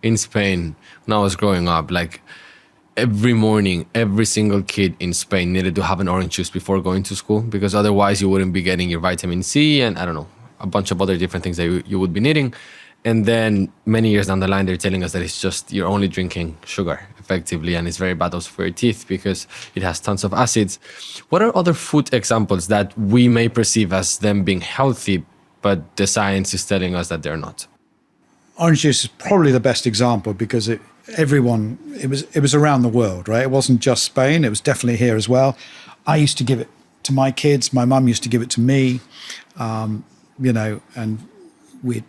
In Spain, when I was growing up, like every morning, every single kid in Spain needed to have an orange juice before going to school, because otherwise you wouldn't be getting your vitamin C and, I don't know, a bunch of other different things that you would be needing. And then many years down the line, they're telling us that it's just you're only drinking sugar, effectively, and it's very bad also for your teeth because it has tons of acids. What are other food examples that we may perceive as them being healthy, but the science is telling us that they're not? Orange juice is probably the best example because it was around the world, right? It wasn't just Spain. It was definitely here as well. I used to give it to my kids. My mum used to give it to me, and we'd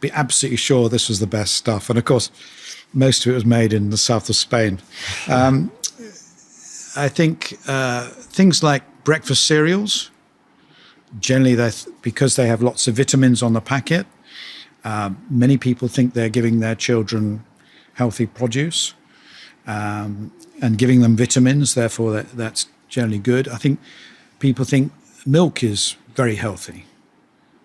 be absolutely sure this was the best stuff. And of course, most of it was made in the south of Spain. I think things like breakfast cereals, generally because they have lots of vitamins on the packet, many people think they're giving their children healthy produce and giving them vitamins, therefore that's generally good. I think people think milk is very healthy,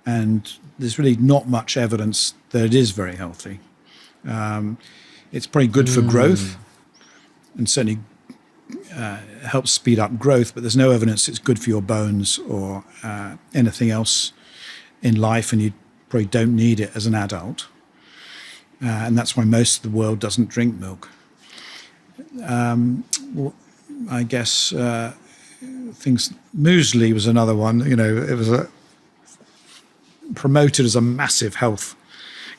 and there's really not much evidence that it is very healthy. It's probably good for growth and certainly helps speed up growth, but there's no evidence it's good for your bones or anything else in life, and you probably don't need it as an adult. And that's why most of the world doesn't drink milk. I guess muesli was another one. It was promoted as a massive health.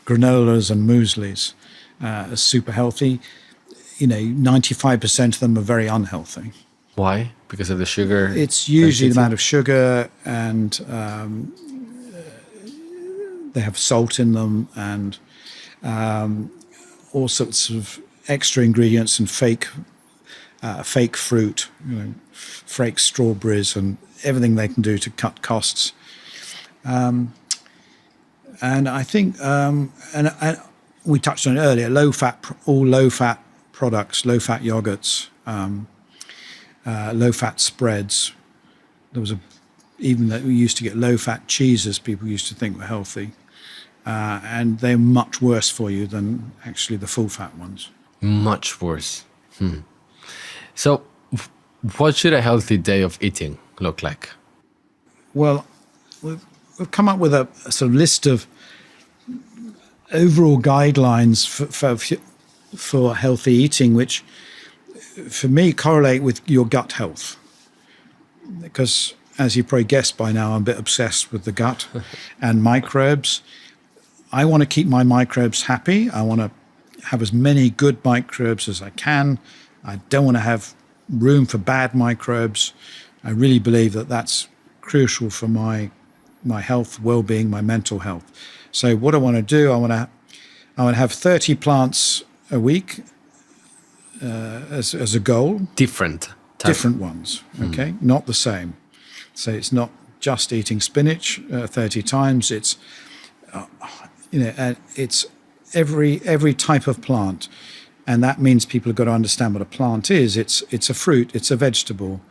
Granolas and mueslis are super healthy. 95% of them are very unhealthy. Why? Because of the sugar? It's usually the amount of sugar, and they have salt in them, and all sorts of extra ingredients and fake fruit, fake strawberries, and everything they can do to cut costs. And I think, and we touched on it earlier, all low-fat products, low-fat yogurts, low-fat spreads. There was even that we used to get low-fat cheeses, people used to think were healthy. And they're much worse for you than actually the full-fat ones. Much worse. So what should a healthy day of eating look like? Well, we've come up with a sort of list of overall guidelines for healthy eating, which for me correlate with your gut health. Because as you probably guessed by now, I'm a bit obsessed with the gut and microbes. I want to keep my microbes happy. I want to have as many good microbes as I can. I don't want to have room for bad microbes. I really believe that that's crucial for my health, well-being, my mental health. So what I want to do, I want to have 30 plants a week as a goal. Different Ones, okay? Not the same. So it's not just eating spinach 30 times. It's it's every type of plant, and that means people have got to understand what a plant is. It's a fruit. It's a vegetable.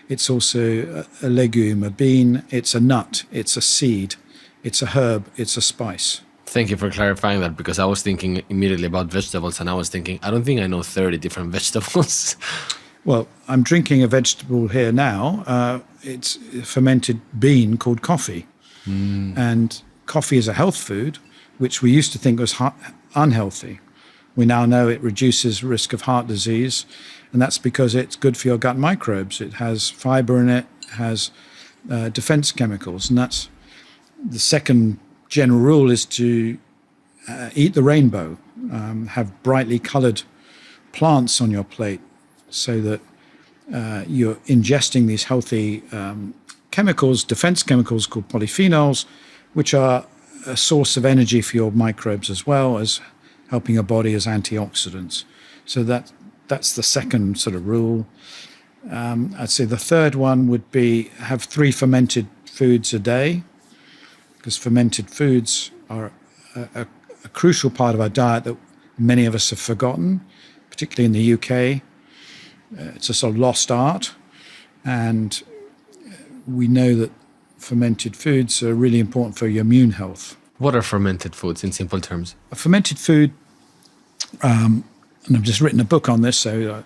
It's also a legume, a bean. It's a nut. It's a seed. It's a herb. It's a spice. Thank you for clarifying that, because I was thinking immediately about vegetables, and I was thinking, I don't think I know 30 different vegetables. Well, I'm drinking a vegetable here now. It's a fermented bean called coffee. And coffee is a health food, which we used to think was unhealthy. We now know it reduces risk of heart disease, and that's because it's good for your gut microbes. It has fiber in it, has defense chemicals, and that's the second general rule is to eat the rainbow, have brightly colored plants on your plate so that you're ingesting these healthy chemicals, defense chemicals called polyphenols, which are a source of energy for your microbes as well as helping your body as antioxidants. So that's the second sort of rule. I'd say the third one would be have 3 fermented foods a day, because fermented foods are a crucial part of our diet that many of us have forgotten, particularly in the UK. It's a sort of lost art, and we know that fermented foods are really important for your immune health. What are fermented foods in simple terms? A fermented food, and I've just written a book on this, so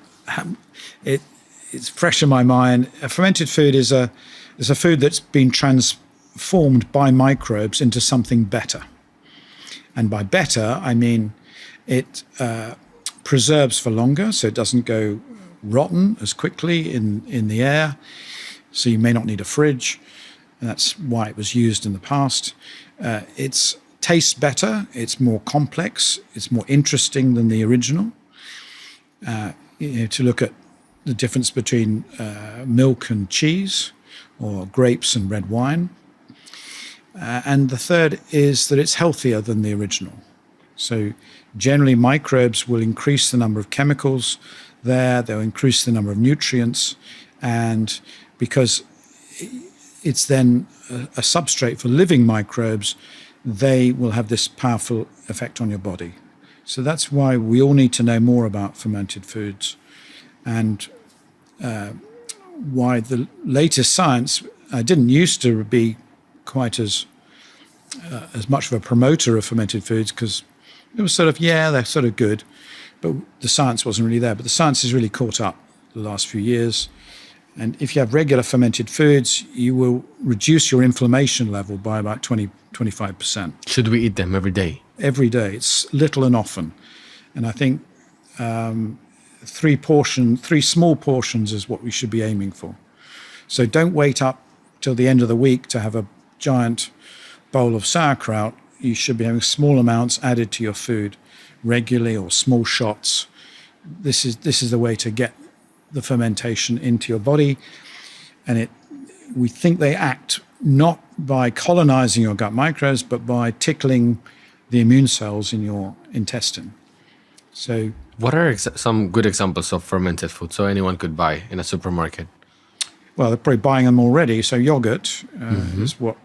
it's fresh in my mind. A fermented food is a food that's been transformed by microbes into something better. And by better, I mean it preserves for longer, so it doesn't go rotten as quickly in the air. So you may not need a fridge. And that's why it was used in the past. It tastes better. It's more complex. It's more interesting than the original. To look at the difference between milk and cheese, or grapes and red wine. And the third is that it's healthier than the original. So generally, microbes will increase the number of chemicals there. They'll increase the number of nutrients. And because it's then a substrate for living microbes, they will have this powerful effect on your body. So that's why we all need to know more about fermented foods, and why the latest science didn't used to be quite as much of a promoter of fermented foods, because it was sort of, they're sort of good, but the science wasn't really there. But the science has really caught up the last few years. And if you have regular fermented foods, you will reduce your inflammation level by about 25%. Should we eat them every day? Every day. It's little and often. And I think 3 small portions is what we should be aiming for. So don't wait up till the end of the week to have a giant bowl of sauerkraut. You should be having small amounts added to your food regularly, or small shots. This is the way to get the fermentation into your body. And we think they act not by colonizing your gut microbes, but by tickling the immune cells in your intestine. So What are some good examples of fermented food so anyone could buy in a supermarket? Well, they're probably buying them already. So yogurt is what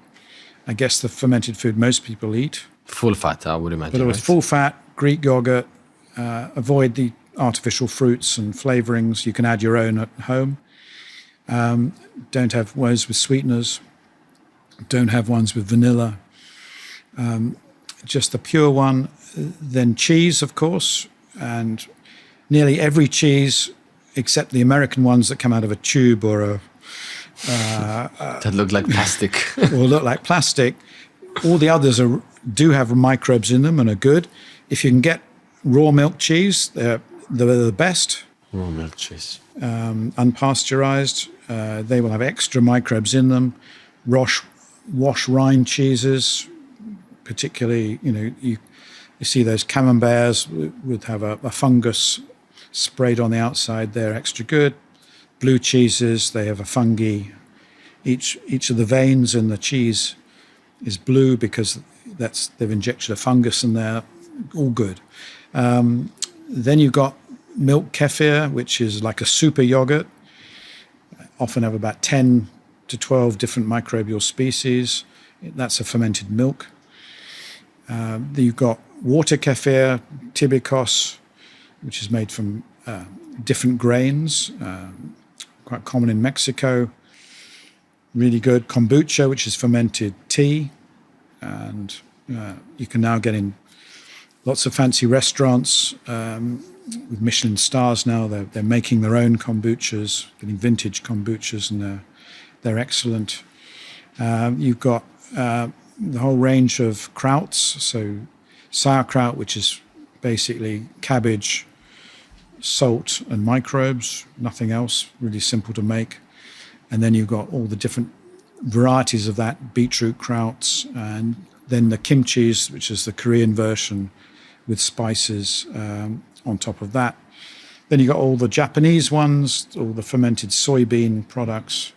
I guess the fermented food most people eat. Full fat, I would imagine. But it was right? full fat, Greek yogurt. Avoid the artificial fruits and flavorings. You can add your own at home. Don't have ones with sweeteners. Don't have ones with vanilla. Just the pure one. Then cheese, of course. And nearly every cheese, except the American ones that come out of a tube or a that look like plastic. or look like plastic. All the others do have microbes in them and are good. If you can get raw milk cheese, they're the best. Raw milk cheese. Unpasteurized. They will have extra microbes in them. Wash rind cheeses, particularly, you see those camemberts would have a fungus sprayed on the outside. They're extra good. Blue cheeses, they have a fungi. Each of the veins in the cheese is blue because they've injected a fungus in there. All good. Then you've got milk kefir, which is like a super yogurt. Often have about 10 to 12 different microbial species. That's a fermented milk. You've got water kefir, tibikos, which is made from different grains, quite common in Mexico. Really good. Kombucha, which is fermented tea. And you can now get in lots of fancy restaurants with Michelin stars now. They're making their own kombuchas, getting vintage kombuchas, and they're excellent. You've got the whole range of krauts, so sauerkraut, which is basically cabbage, salt, and microbes, nothing else, really simple to make. And then you've got all the different varieties of that, beetroot krauts, and then the kimchis, which is the Korean version with spices on top of that. Then you've got all the Japanese ones, all the fermented soybean products.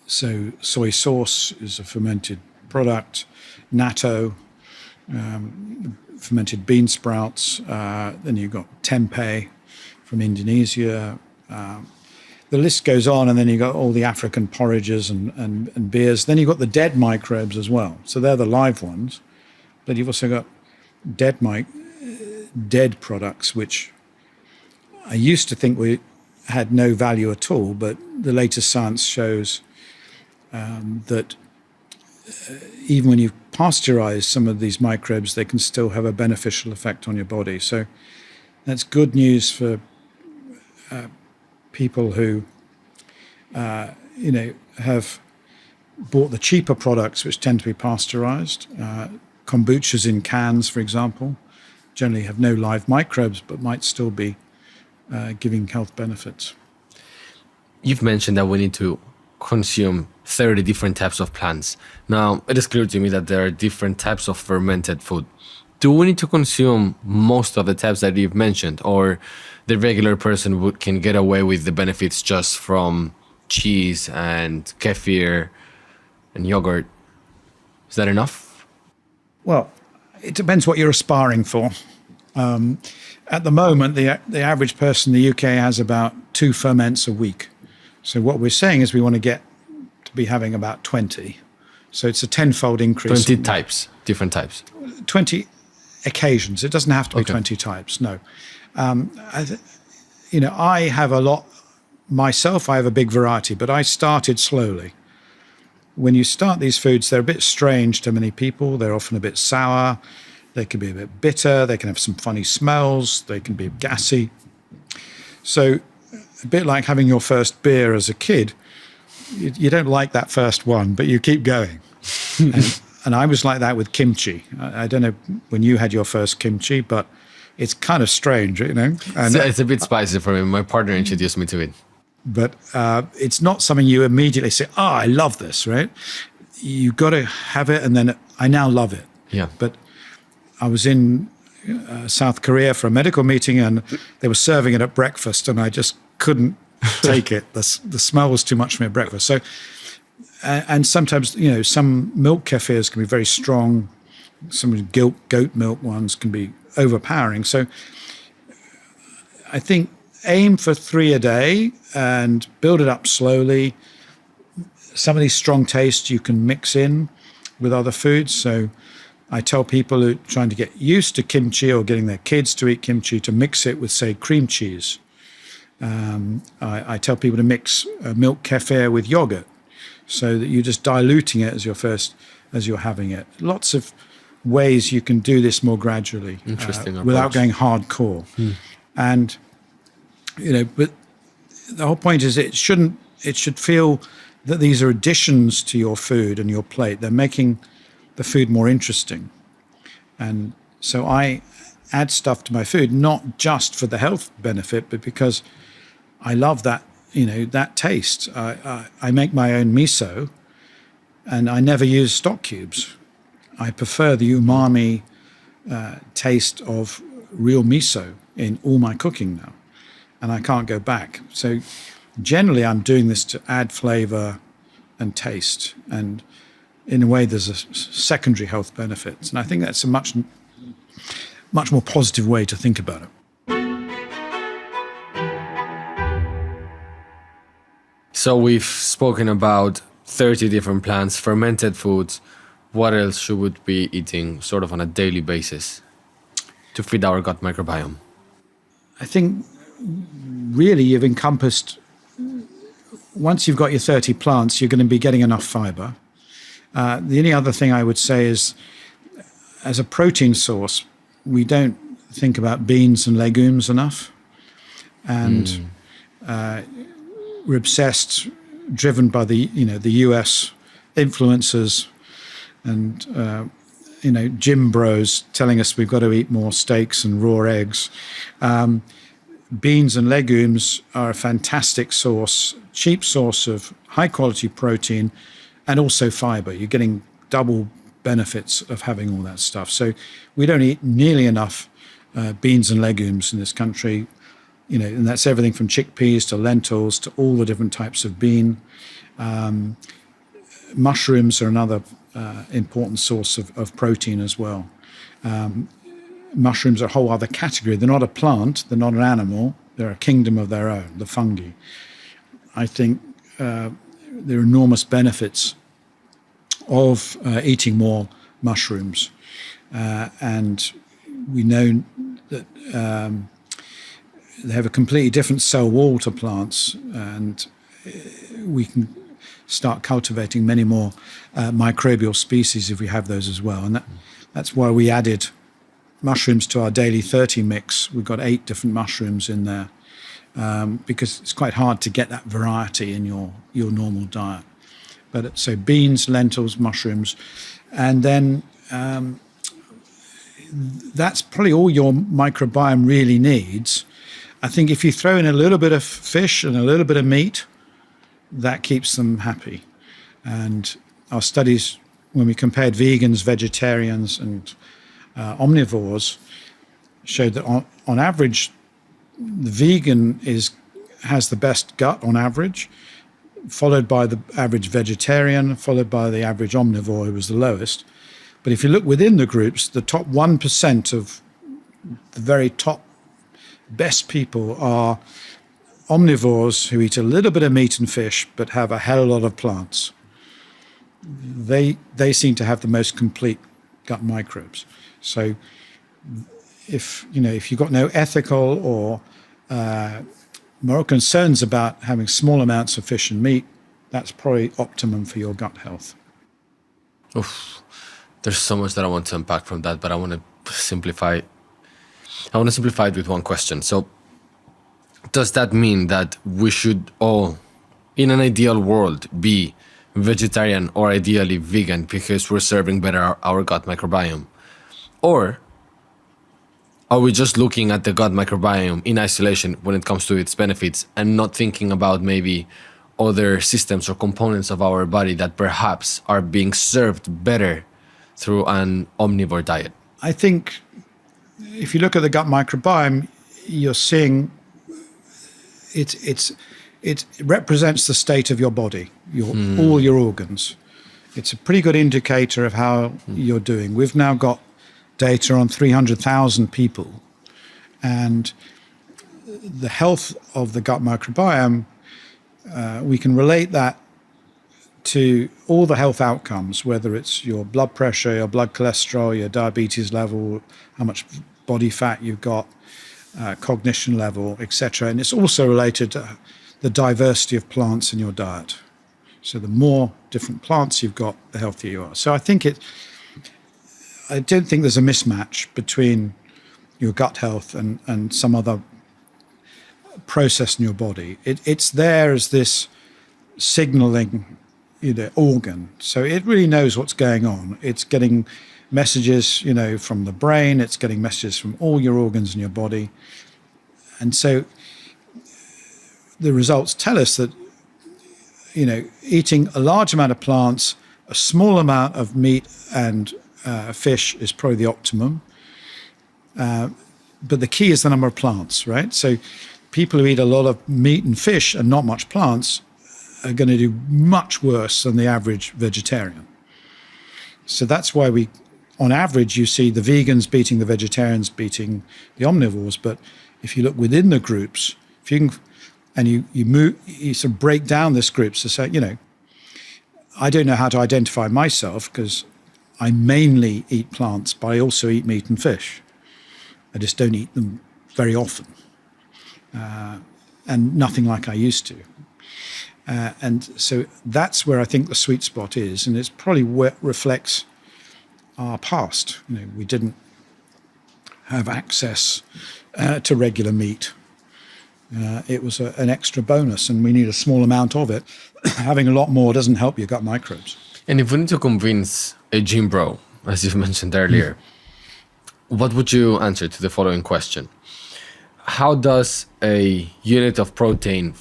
So soy sauce is a fermented product. Natto, fermented bean sprouts. Then you've got tempeh from Indonesia. The list goes on, and then you've got all the African porridges and beers. Then you've got the dead microbes as well. So they're the live ones. But you've also got dead products, which I used to think had no value at all, but the latest science shows that even when you pasteurize some of these microbes, they can still have a beneficial effect on your body. So that's good news for people who, have bought the cheaper products, which tend to be pasteurized. Kombuchas in cans, for example, generally have no live microbes, but might still be giving health benefits. You've mentioned that we need to consume 30 different types of plants. Now, it is clear to me that there are different types of fermented food. Do we need to consume most of the types that you've mentioned, or the regular person can get away with the benefits just from cheese and kefir and yogurt? Is that enough? Well, it depends what you're aspiring for. At the moment, the average person in the UK has about 2 ferments a week. So what we're saying is we want to get to be having about 20. So it's a 10-fold increase. 20 types, different types. 20 occasions. It doesn't have to be 20 types, no. I have a lot myself. I have a big variety, but I started slowly. When you start these foods, they're a bit strange to many people. They're often a bit sour. They can be a bit bitter. They can have some funny smells. They can be gassy. So a bit like having your first beer as a kid, you don't like that first one, but you keep going. And I was like that with kimchi. I don't know when you had your first kimchi, but it's kind of strange, And It's a bit spicy for me. My partner introduced me to it. But it's not something you immediately say, I love this, right? You got to have it, and then I now love it. Yeah. But I was in South Korea for a medical meeting, and they were serving it at breakfast, and I just couldn't take it. The smell was too much for me at breakfast. So, and sometimes, some milk kefirs can be very strong. Some goat milk ones can be overpowering. So I think aim for 3 a day and build it up slowly. Some of these strong tastes you can mix in with other foods. So I tell people who are trying to get used to kimchi or getting their kids to eat kimchi to mix it with, say, cream cheese. I tell people to mix milk kefir with yogurt so that you're just diluting it as you're having it. Lots of ways you can do this more gradually. Interesting without going hardcore. And, but the whole point is it should feel that these are additions to your food and your plate. They're making the food more interesting. And so I add stuff to my food, not just for the health benefit, but because I love that, that taste. I make my own miso, and I never use stock cubes. I prefer the umami taste of real miso in all my cooking now, and I can't go back. So generally I'm doing this to add flavor and taste, and in a way there's a secondary health benefits. And I think that's a much more positive way to think about it. So we've spoken about 30 different plants, fermented foods. What else should we be eating sort of on a daily basis to feed our gut microbiome? I think really you've encompassed, once you've got your 30 plants, you're going to be getting enough fiber. The only other thing I would say is, as a protein source, we don't think about beans and legumes enough. And we're obsessed, driven by the US influencers and, gym bros telling us we've got to eat more steaks and raw eggs. Beans and legumes are a fantastic source, cheap source of high quality protein and also fiber. You're getting double benefits of having all that stuff. So we don't eat nearly enough beans and legumes in this country, and that's everything from chickpeas to lentils to all the different types of bean. Mushrooms are another important source of protein as well. Mushrooms are a whole other category. They're not a plant, they're not an animal, they're a kingdom of their own, the fungi. I think there are enormous benefits of eating more mushrooms. And we know that they have a completely different cell wall to plants, and we can start cultivating many more microbial species if we have those as well. And that's why we added mushrooms to our daily 30 mix. We've got 8 different mushrooms in there because it's quite hard to get that variety in your normal diet. But so beans, lentils, mushrooms, and then that's probably all your microbiome really needs. I think if you throw in a little bit of fish and a little bit of meat, that keeps them happy. And our studies, when we compared vegans, vegetarians, and omnivores, showed that on average, the vegan has the best gut on average, followed by the average vegetarian, followed by the average omnivore, who was the lowest. But if you look within the groups, the top 1% of the very top best people are omnivores who eat a little bit of meat and fish but have a hell of a lot of plants. They seem to have the most complete gut microbes. So if you've got no ethical or moral concerns about having small amounts of fish and meat, that's probably optimum for your gut health. Oof. There's so much that I want to unpack from that, but I want to simplify it with one question. So does that mean that we should all, in an ideal world, be vegetarian or ideally vegan because we're serving better our gut microbiome? Or are we just looking at the gut microbiome in isolation when it comes to its benefits and not thinking about maybe other systems or components of our body that perhaps are being served better through an omnivore diet? I think if you look at the gut microbiome, you're seeing it represents the state of your body, all your organs. It's a pretty good indicator of how you're doing. We've now got data on 300,000 people, and the health of the gut microbiome, we can relate that to all the health outcomes, whether it's your blood pressure, your blood cholesterol, your diabetes level, how much body fat you've got, cognition level, etc. And it's also related to the diversity of plants in your diet. So the more different plants you've got, the healthier you are. So I don't think there's a mismatch between your gut health and some other process in your body. It's there as this signaling, organ. So it really knows what's going on. It's getting messages, from the brain. It's getting messages from all your organs in your body. And so the results tell us that, eating a large amount of plants, a small amount of meat and fish is probably the optimum. But the key is the number of plants, right? So people who eat a lot of meat and fish and not much plants are going to do much worse than the average vegetarian. So that's why on average, you see the vegans beating the vegetarians, beating the omnivores. But if you look within the groups, if you can, and you sort of break down this groups to say, I don't know how to identify myself because I mainly eat plants, but I also eat meat and fish. I just don't eat them very often, and nothing like I used to. And so that's where I think the sweet spot is, and it's probably what reflects our past. We didn't have access to regular meat. It was an extra bonus, and we need a small amount of it. Having a lot more doesn't help your gut microbes. And if we need to convince a gym bro, as you mentioned earlier, what would you answer to the following question? How does a unit of protein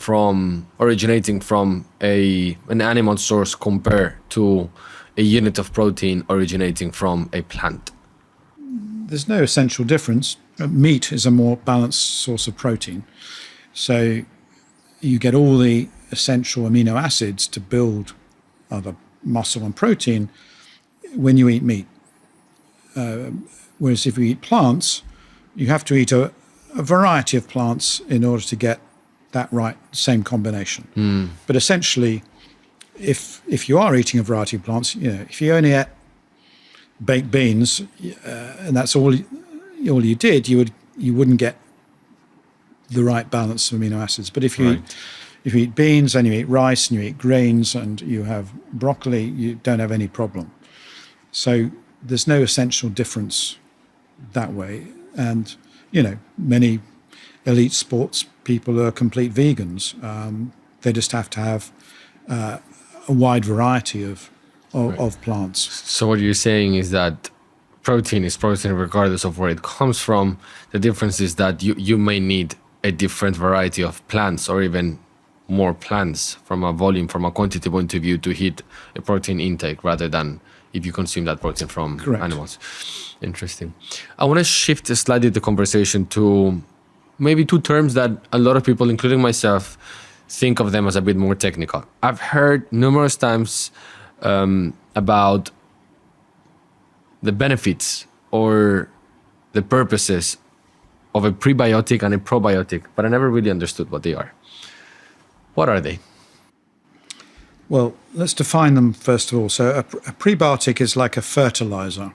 originating from an animal source compare to a unit of protein originating from a plant? There's no essential difference. Meat is a more balanced source of protein. So you get all the essential amino acids to build other muscle and protein when you eat meat. Whereas if you eat plants, you have to eat a variety of plants in order to get that same combination. But essentially, if you are eating a variety of plants, if you only ate baked beans and that's all you did, you wouldn't get the right balance of amino acids. But if you eat beans and you eat rice and you eat grains and you have broccoli, you don't have any problem. So there's no essential difference that way. And many elite sports people are complete vegans. They just have to have a wide variety of plants. So what you're saying is that protein is protein regardless of where it comes from. The difference is that you may need a different variety of plants or even more plants from a volume, from a quantity point of view to hit a protein intake rather than if you consume that protein from animals. Interesting. I want to shift slightly the conversation to maybe two terms that a lot of people, including myself, think of them as a bit more technical. I've heard numerous times about the benefits or the purposes of a prebiotic and a probiotic, but I never really understood what they are. What are they? Well, let's define them first of all. So a prebiotic is like a fertilizer.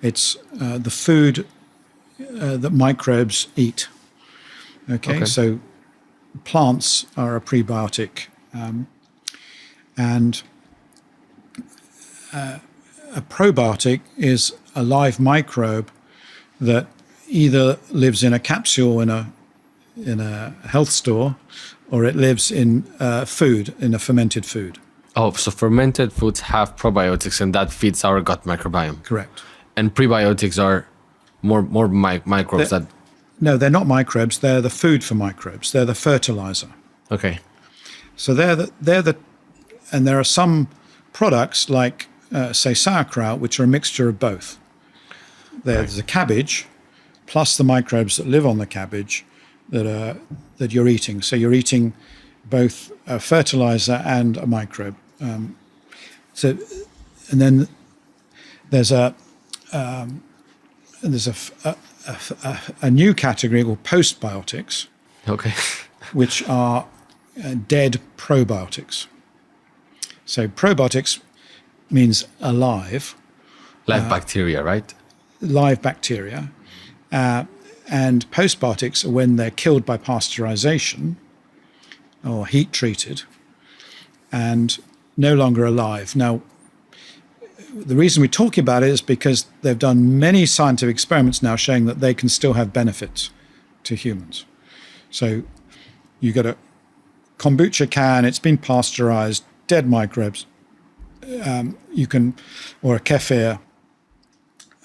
It's the food that microbes eat. Okay, so plants are a prebiotic. And a probiotic is a live microbe that either lives in a capsule in a health store, or it lives in food, in a fermented food. Oh, so fermented foods have probiotics, and that feeds our gut microbiome. Correct. And prebiotics are more microbes that... No, they're not microbes. They're the food for microbes. They're the fertilizer. Okay. So and there are some products like, say, sauerkraut, which are a mixture of both. There's a cabbage, plus the microbes that live on the cabbage that you're eating. So you're eating both a fertilizer and a microbe. And then there's there's a new category called postbiotics, Okay. which are dead probiotics. So probiotics means alive, Live bacteria, right? live bacteria. And postbiotics are when they're killed by pasteurization or heat treated and no longer alive. Now, the reason we're talking about it is because they've done many scientific experiments now showing that they can still have benefits to humans. So you got a kombucha can, it's been pasteurized, dead microbes. Or a kefir,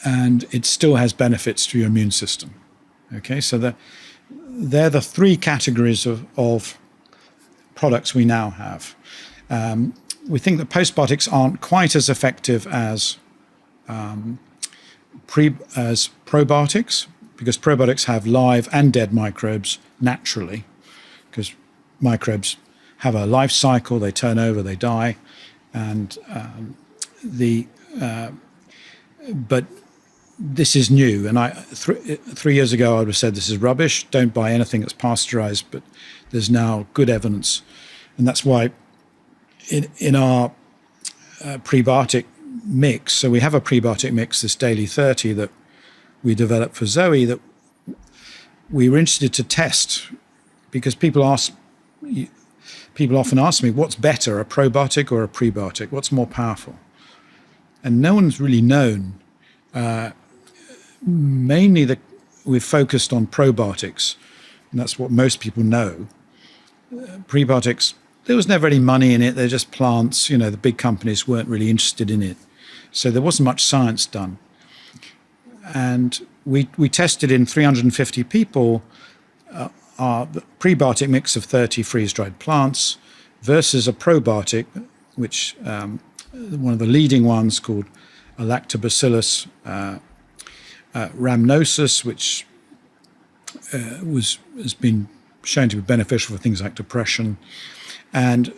and it still has benefits to your immune system. Okay, so they're the three categories of products we now have. We think that postbiotics aren't quite as effective as probiotics, because probiotics have live and dead microbes naturally, because microbes have a life cycle, they turn over, they die, and but this is new. And 3 years ago, I would have said this is rubbish. Don't buy anything that's pasteurized. But there's now good evidence, and that's why in our prebiotic mix. So we have a prebiotic mix, this Daily 30 that we developed for Zoe, that we were interested to test, because people often ask me, what's better, a probiotic or a prebiotic? What's more powerful? And no one's really known. Mainly we've focused on probiotics, and that's what most people know. Prebiotics, there was never any money in it. They're just plants. The big companies weren't really interested in it. So there wasn't much science done. And we tested in 350 people our prebiotic mix of 30 freeze-dried plants versus a probiotic, which one of the leading ones called Lactobacillus rhamnosus, which has been shown to be beneficial for things like depression, and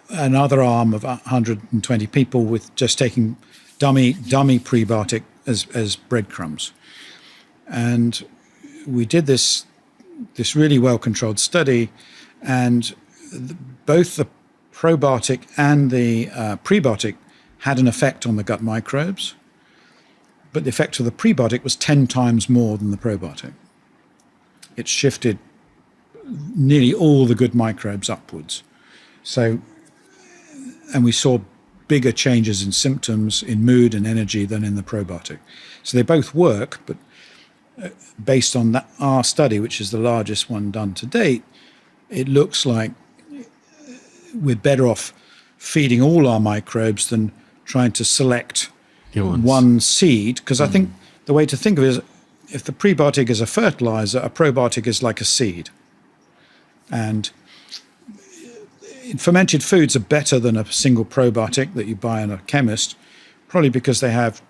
another arm of 120 people with just taking dummy prebiotic as breadcrumbs. And we did this really well-controlled study, and both the probiotic and the prebiotic had an effect on the gut microbes, but the effect of the prebiotic was 10 times more than the probiotic. It shifted nearly all the good microbes upwards. And we saw bigger changes in symptoms, in mood and energy than in the probiotic. So they both work, but based on our study, which is the largest one done to date, it looks like we're better off feeding all our microbes than trying to select one seed. Because I think the way to think of it is, if the prebiotic is a fertilizer, a probiotic is like a seed. And fermented foods are better than a single probiotic that you buy in a chemist, probably because they have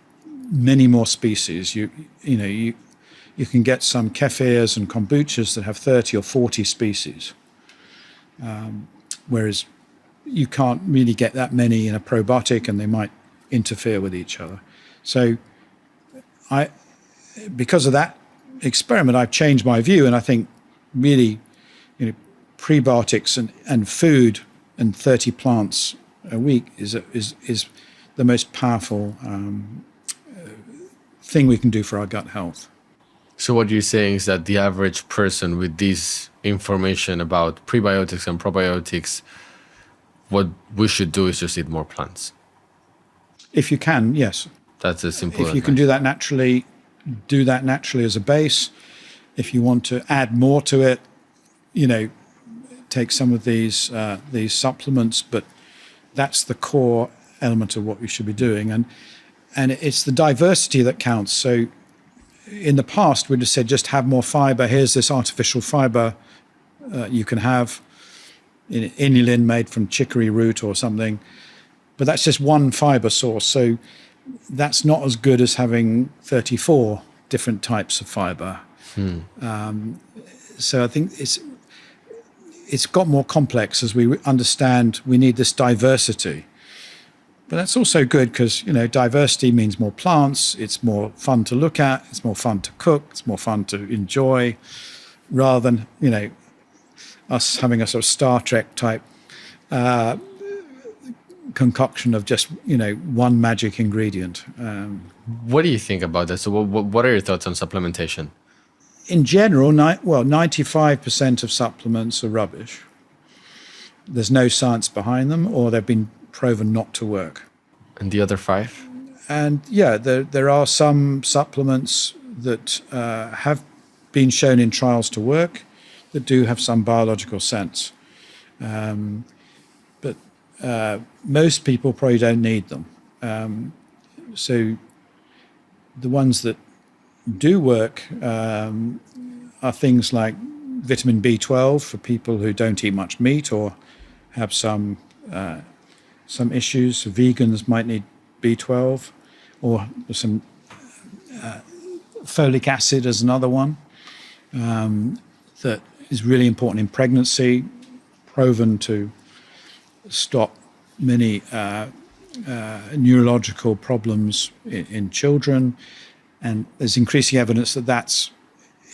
many more species. You can get some kefirs and kombuchas that have 30 or 40 species, whereas you can't really get that many in a probiotic, and they might interfere with each other. So because of that experiment, I've changed my view, and I think really, prebiotics and food and 30 plants a week is the most powerful thing we can do for our gut health. So what you're saying is that the average person with this information about prebiotics and probiotics, what we should do is just eat more plants. If you can, yes. That's a simple. If you can do that naturally as a base. If you want to add more to it, take some of these supplements, but that's the core element of what we should be doing. And it's the diversity that counts. So in the past, we'd have said, just have more fiber. Here's this artificial fiber you can have, inulin made from chicory root or something. But that's just one fiber source. So that's not as good as having 34 different types of fiber. So I think it's got more complex as we understand we need this diversity. But that's also good because, diversity means more plants. It's more fun to look at. It's more fun to cook. It's more fun to enjoy rather than, us having a sort of Star Trek type concoction of just, one magic ingredient. What do you think about that? So what are your thoughts on supplementation? In general, 95% of supplements are rubbish. There's no science behind them, or they've been proven not to work. And the other 5? And there are some supplements that have been shown in trials to work that do have some biological sense. But most people probably don't need them. So the ones that do work are things like vitamin B12 for people who don't eat much meat or have some issues. So vegans might need B12, or some folic acid as another one that is really important in pregnancy, proven to stop many neurological problems in children. And there's increasing evidence that that's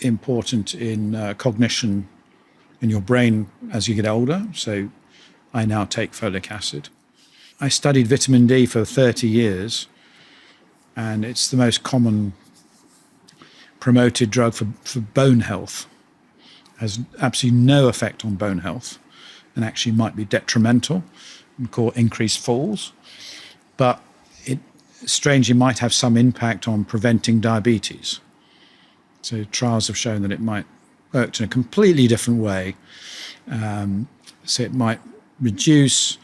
important in cognition in your brain as you get older. So I now take folic acid. I studied vitamin D for 30 years, and it's the most common promoted drug for bone health. Has absolutely no effect on bone health and actually might be detrimental and cause increased falls. But it strangely might have some impact on preventing diabetes. So trials have shown that it might work in a completely different way. So it might reduce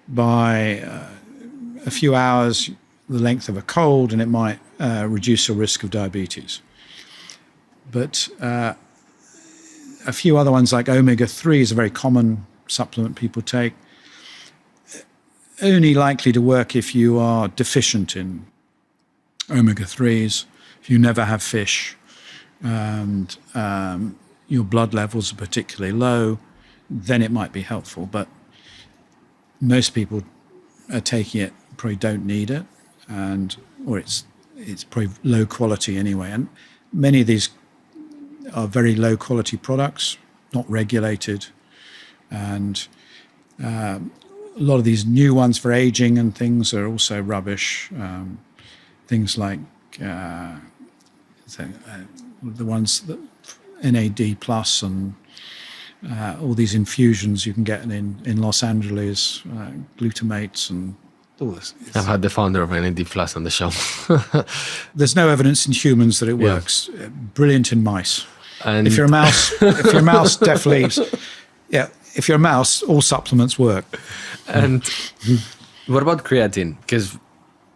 by a few hours the length of a cold, and it might reduce the risk of diabetes. But a few other ones like omega-3 is a very common supplement people take. Only likely to work if you are deficient in omega-3s, if you never have fish, and your blood levels are particularly low, then it might be helpful. But most people are taking it, probably don't need it, or it's probably low quality anyway. And many of these are very low quality products, not regulated, and a lot of these new ones for aging and things are also rubbish. Things like the ones that NAD plus and all these infusions you can get in Los Angeles, glutamates and all this. I've had the founder of NAD plus on the show. There's no evidence in humans that it works. Brilliant in mice. And if you're a mouse, definitely. Yeah, if you're a mouse, all supplements work. And what about creatine? Because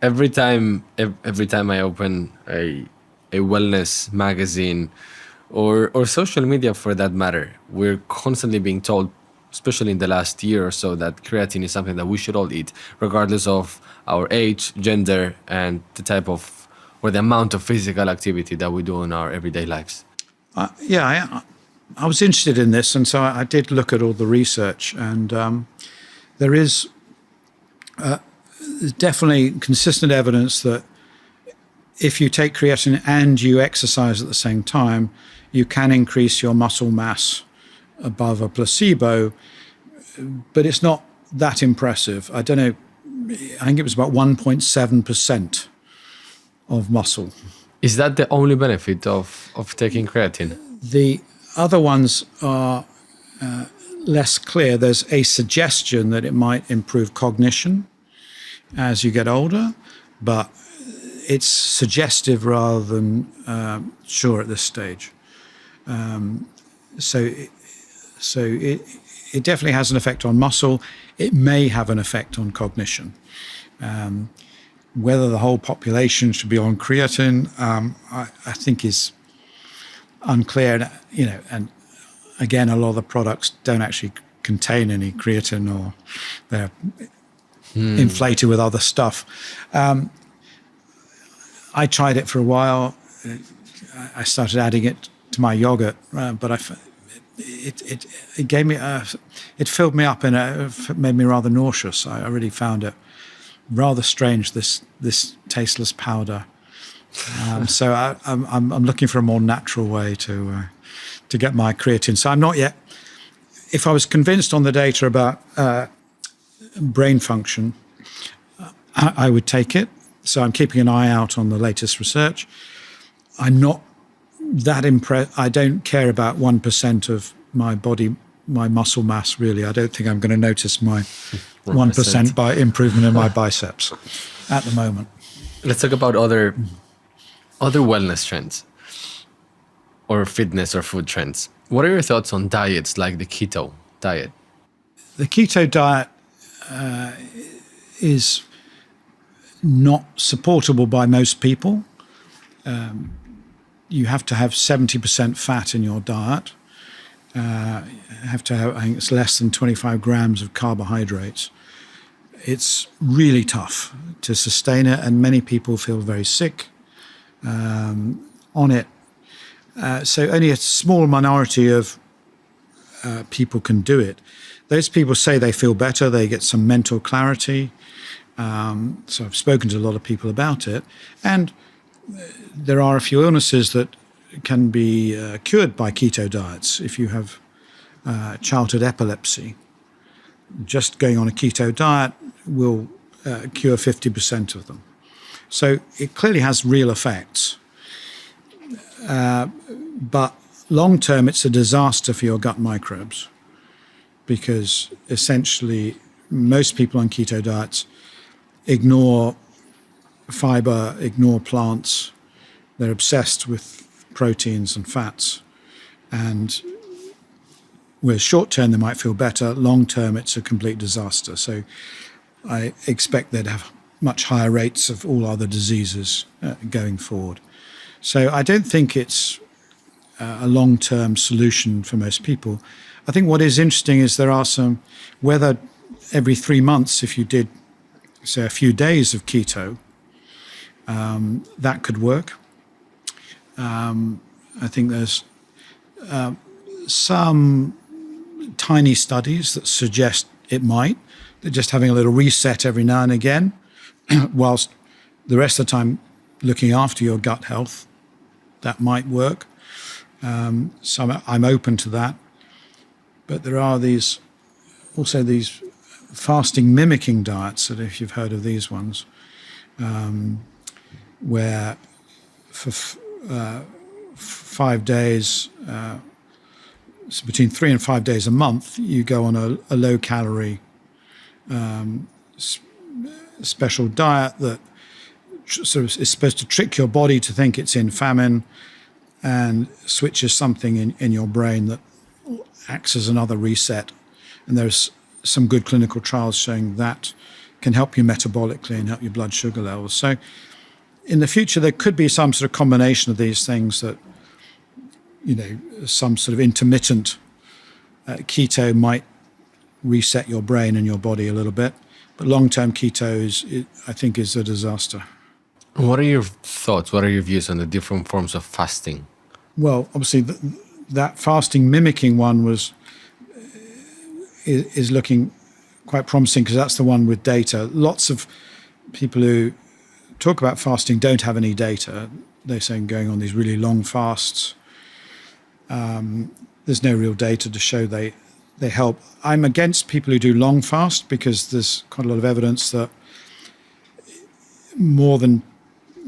every time I open a wellness magazine or social media for that matter, we're constantly being told, especially in the last year or so, that creatine is something that we should all eat, regardless of our age, gender, and the type of or the amount of physical activity that we do in our everyday lives. I was interested in this, and so I did look at all the research, and there is definitely consistent evidence that if you take creatine and you exercise at the same time, you can increase your muscle mass above a placebo, but it's not that impressive. I don't know, I think it was about 1.7% of muscle. Is that the only benefit of taking creatine? The other ones are less clear. There's a suggestion that it might improve cognition as you get older, but it's suggestive rather than sure at this stage. So it definitely has an effect on muscle. It may have an effect on cognition. Whether the whole population should be on creatine, I think is unclear. And again, a lot of the products don't actually contain any creatine, or they're inflated with other stuff. I tried it for a while. I started adding it to my yogurt, but it gave me it filled me up and it made me rather nauseous. I really found it rather strange, this tasteless powder. So I'm looking for a more natural way to get my creatine. So I'm not yet. If I was convinced on the data about brain function, I would take it. So I'm keeping an eye out on the latest research. I'm not that impressed. I don't care about 1% of my body, my muscle mass, really. I don't think I'm going to notice my 1% by improvement in my biceps at the moment. Let's talk about other wellness trends or fitness or food trends. What are your thoughts on diets like the keto diet? The keto diet is not supportable by most people. You have to have 70% fat in your diet. You have to have, I think it's less than 25 grams of carbohydrates. It's really tough to sustain it, and many people feel very sick on it. So only a small minority of people can do it. Those people say they feel better, they get some mental clarity. So I've spoken to a lot of people about it. And there are a few illnesses that can be cured by keto diets. If you have childhood epilepsy, just going on a keto diet will cure 50% of them. So it clearly has real effects. But long term, it's a disaster for your gut microbes, because essentially most people on keto diets ignore fiber, ignore plants. They're obsessed with proteins and fats. And whereas short term they might feel better, long term it's a complete disaster. So I expect they'd have much higher rates of all other diseases going forward. So I don't think it's a long-term solution for most people. I think what is interesting is there are some, whether every 3 months, if you did, say, a few days of keto, that could work. I think there's some tiny studies that suggest it might, that just having a little reset every now and again, whilst the rest of the time looking after your gut health, that might work. So I'm open to that. But there are these fasting mimicking diets, that if you've heard of these ones, where for 5 days, so between 3 and 5 days a month, you go on a low-calorie special diet that sort of is supposed to trick your body to think it's in famine, and switches something in your brain that acts as another reset. And there's some good clinical trials showing that can help you metabolically and help your blood sugar levels. So in the future, there could be some sort of combination of these things that, some sort of intermittent keto might reset your brain and your body a little bit. But long-term keto I think is a disaster. What are your thoughts? What are your views on the different forms of fasting? Well, obviously, that fasting mimicking one is looking quite promising, because that's the one with data. Lots of people who talk about fasting don't have any data. They're saying going on these really long fasts. There's no real data to show they help. I'm against people who do long fast, because there's quite a lot of evidence that more than,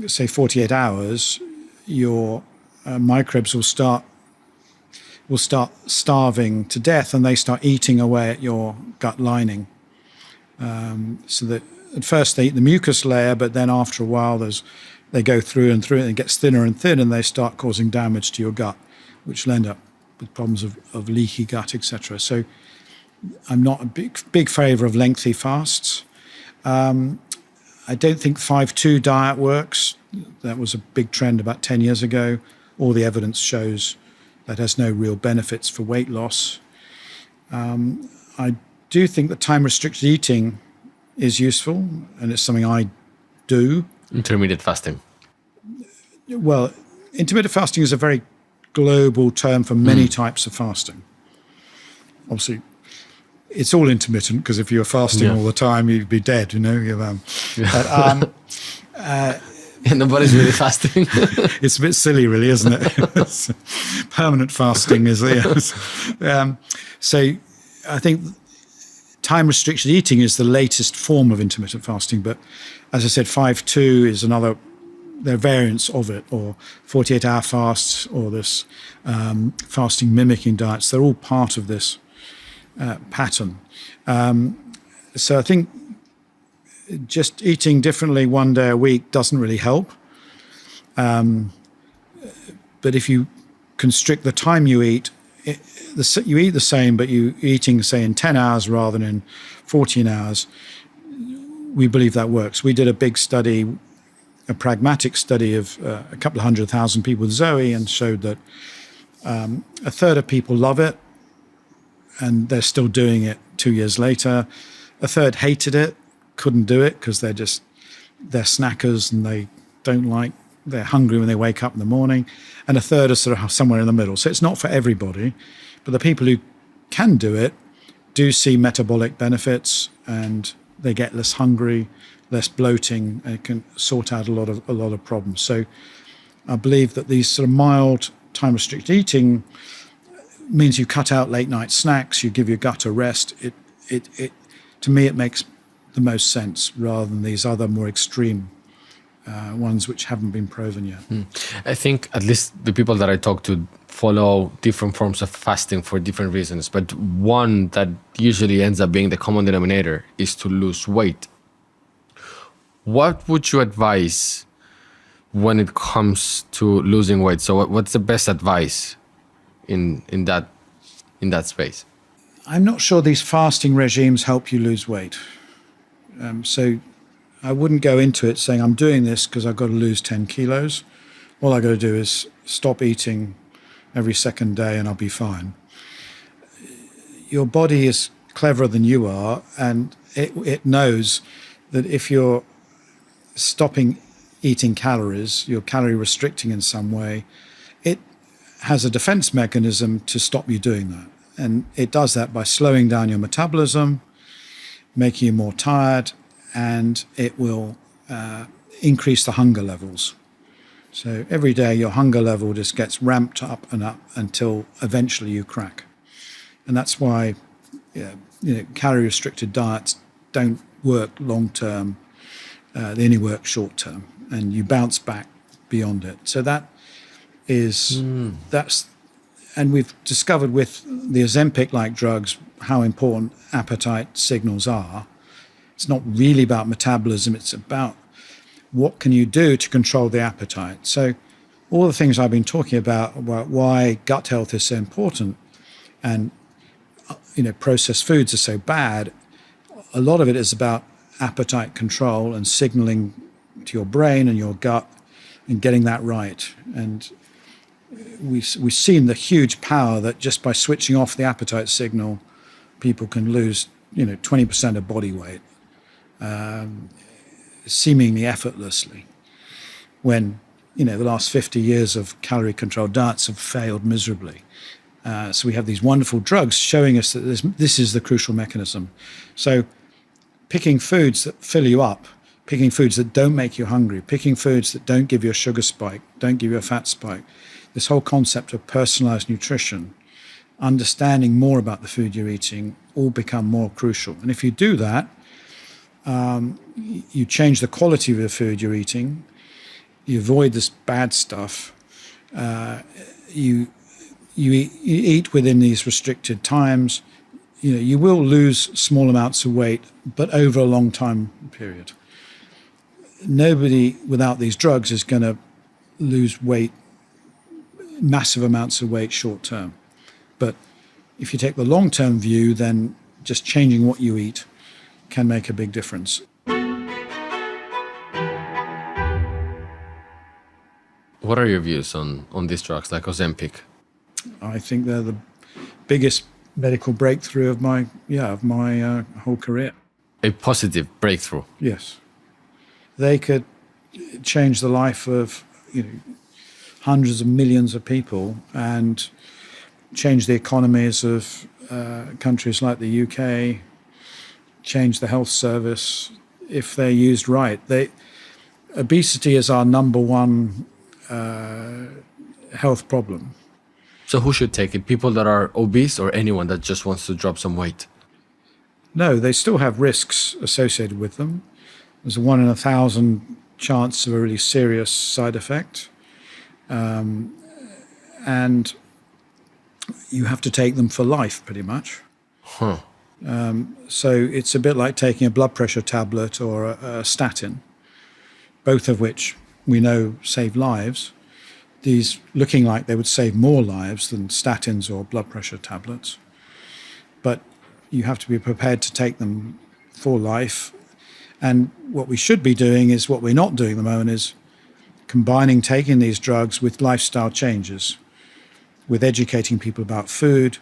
say, 48 hours, your microbes will start starving to death, and they start eating away at your gut lining. So that at first they eat the mucus layer, but then after a while they go through and it gets thinner and thin, and they start causing damage to your gut, which will end up with problems of leaky gut, etc. So I'm not a big favor of lengthy fasts. I don't think 5-2 diet works. That was a big trend about 10 years ago. All the evidence shows that has no real benefits for weight loss. I do think that time-restricted eating is useful, and it's something I do. Intermittent fasting. Well, intermittent fasting is a very global term for many types of fasting. Obviously, it's all intermittent, because if you were fasting all the time, you'd be dead, you know. Nobody's really fasting. It's a bit silly, really, isn't it? Permanent fasting is so I think time-restricted eating is the latest form of intermittent fasting. But as I said, 5-2 is another. There are variants of it, or 48-hour fasts, or this fasting mimicking diets. They're all part of this pattern. So I think just eating differently one day a week doesn't really help. But if you constrict the time you eat, you eat the same, but you're eating, say, in 10 hours rather than in 14 hours, we believe that works. We did a big study, a pragmatic study of a couple of 100,000 people with Zoe, and showed that a third of people love it, and they're still doing it 2 years later. A third hated it, couldn't do it because they're snackers and they're hungry when they wake up in the morning. And a third are sort of somewhere in the middle. So it's not for everybody, but the people who can do it do see metabolic benefits, and they get less hungry, less bloating, and it can sort out a lot of problems. So I believe that these sort of mild time-restricted eating means you cut out late night snacks, you give your gut a rest. It to me, it makes the most sense, rather than these other more extreme ones which haven't been proven yet. I think at least the people that I talk to follow different forms of fasting for different reasons, but one that usually ends up being the common denominator is to lose weight. What would you advise when it comes to losing weight? So what's the best advice in that space? I'm not sure these fasting regimes help you lose weight. So I wouldn't go into it saying, I'm doing this because I've got to lose 10 kilos. All I've got to do is stop eating every second day and I'll be fine. Your body is cleverer than you are, and it knows that if you're stopping eating calories, you're calorie restricting in some way, it has a defense mechanism to stop you doing that. And it does that by slowing down your metabolism, making you more tired, and it will increase the hunger levels. So every day your hunger level just gets ramped up and up until eventually you crack. And that's why calorie-restricted diets don't work long-term. They only work short-term, and you bounce back beyond it. So and we've discovered with the Ozempic-like drugs how important appetite signals are. It's not really about metabolism, it's about what can you do to control the appetite. So all the things I've been talking about why gut health is so important, and processed foods are so bad, a lot of it is about appetite control and signaling to your brain and your gut and getting that right. And we've seen the huge power that just by switching off the appetite signal, people can lose 20% of body weight seemingly effortlessly, when the last 50 years of calorie controlled diets have failed miserably. So we have these wonderful drugs showing us that this is the crucial mechanism. So picking foods that fill you up, picking foods that don't make you hungry, picking foods that don't give you a sugar spike, don't give you a fat spike, this whole concept of personalized nutrition, understanding more about the food you're eating, all become more crucial. And if you do that, you change the quality of the food you're eating, you avoid this bad stuff, you eat within these restricted times, you will lose small amounts of weight, but over a long time period. Nobody without these drugs is going to lose weight, massive amounts of weight short term. But if you take the long-term view, then just changing what you eat can make a big difference. What are your views on these drugs like Ozempic? I think they're the biggest medical breakthrough of my whole career. A positive breakthrough. Yes. They could change the life of hundreds of millions of people, and change the economies of countries like the UK, change the health service if they're used right. Obesity is our number one health problem. So who should take it? People that are obese or anyone that just wants to drop some weight? No, they still have risks associated with them. There's a 1 in 1,000 chance of a really serious side effect. And you have to take them for life, pretty much. Huh. So it's a bit like taking a blood pressure tablet or a statin, both of which we know save lives. These looking like they would save more lives than statins or blood pressure tablets. But you have to be prepared to take them for life. And what we should be doing is what we're not doing at the moment is combining taking these drugs with lifestyle changes, with educating people about food,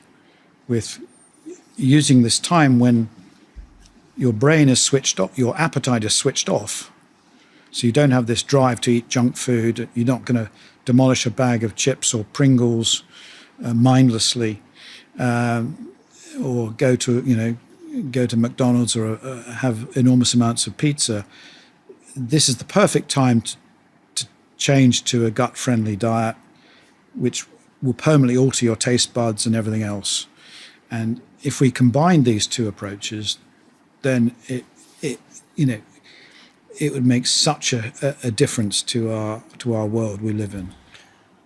with using this time when your brain is switched off, your appetite is switched off. So you don't have this drive to eat junk food. You're not going to demolish a bag of chips or Pringles mindlessly, or go to McDonald's or have enormous amounts of pizza. This is the perfect time to change to a gut-friendly diet, which will permanently alter your taste buds and everything else. And if we combine these two approaches, then it would make such a difference to our world we live in.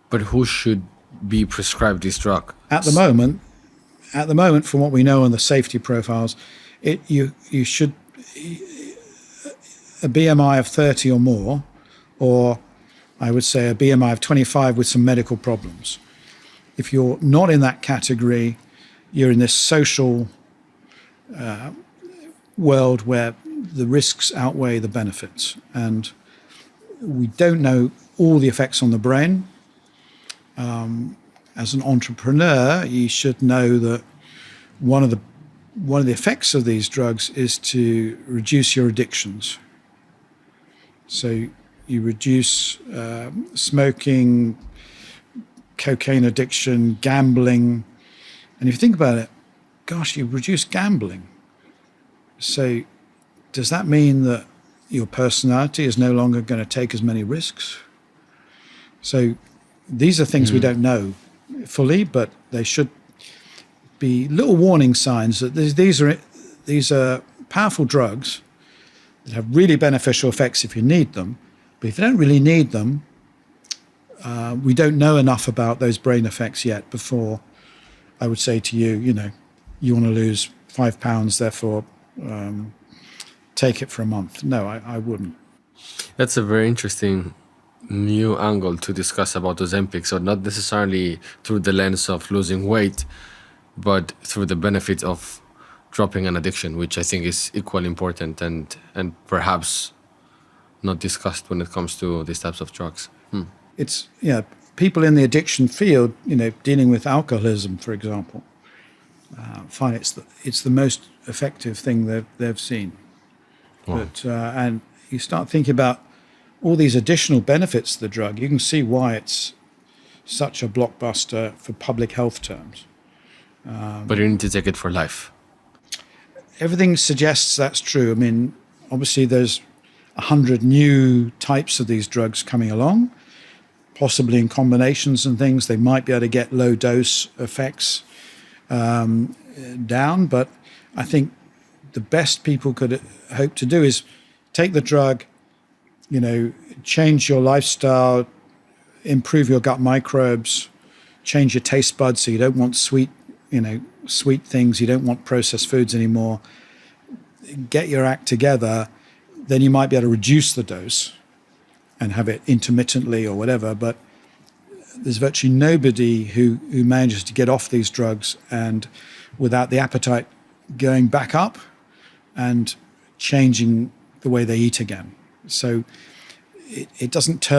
But who should be prescribed this drug? At the moment, from what we know on the safety profiles, you should a BMI of 30 or more, or I would say a BMI of 25 with some medical problems. If you're not in that category, you're in this social world where the risks outweigh the benefits. And we don't know all the effects on the brain. As an entrepreneur, you should know that one of the effects of these drugs is to reduce your addictions. So you reduce smoking, cocaine addiction, gambling. And if you think about it, gosh, you reduce gambling. So does that mean that your personality is no longer going to take as many risks? So these are things we don't know fully, but they should be little warning signs that these are powerful drugs that have really beneficial effects if you need them. But if you don't really need them, we don't know enough about those brain effects yet before I would say to you, you want to lose 5 pounds, therefore take it for a month. No, I wouldn't. That's a very interesting new angle to discuss about Ozempic. So not necessarily through the lens of losing weight, but through the benefit of dropping an addiction, which I think is equally important and perhaps not discussed when it comes to these types of drugs. It's, people in the addiction field, dealing with alcoholism, for example, find it's the most effective thing they've seen. Wow. But and you start thinking about all these additional benefits of the drug, you can see why it's such a blockbuster for public health terms. But you need to take it for life. Everything suggests that's true. I mean, obviously there's 100 new types of these drugs coming along, possibly in combinations and things. They might be able to get low dose effects down, but I think the best people could hope to do is take the drug, change your lifestyle, improve your gut microbes, change your taste buds so you don't want sweet things, you don't want processed foods anymore. Get your act together, then you might be able to reduce the dose and have it intermittently or whatever, but there's virtually nobody who manages to get off these drugs and without the appetite going back up and changing the way they eat again. So it doesn't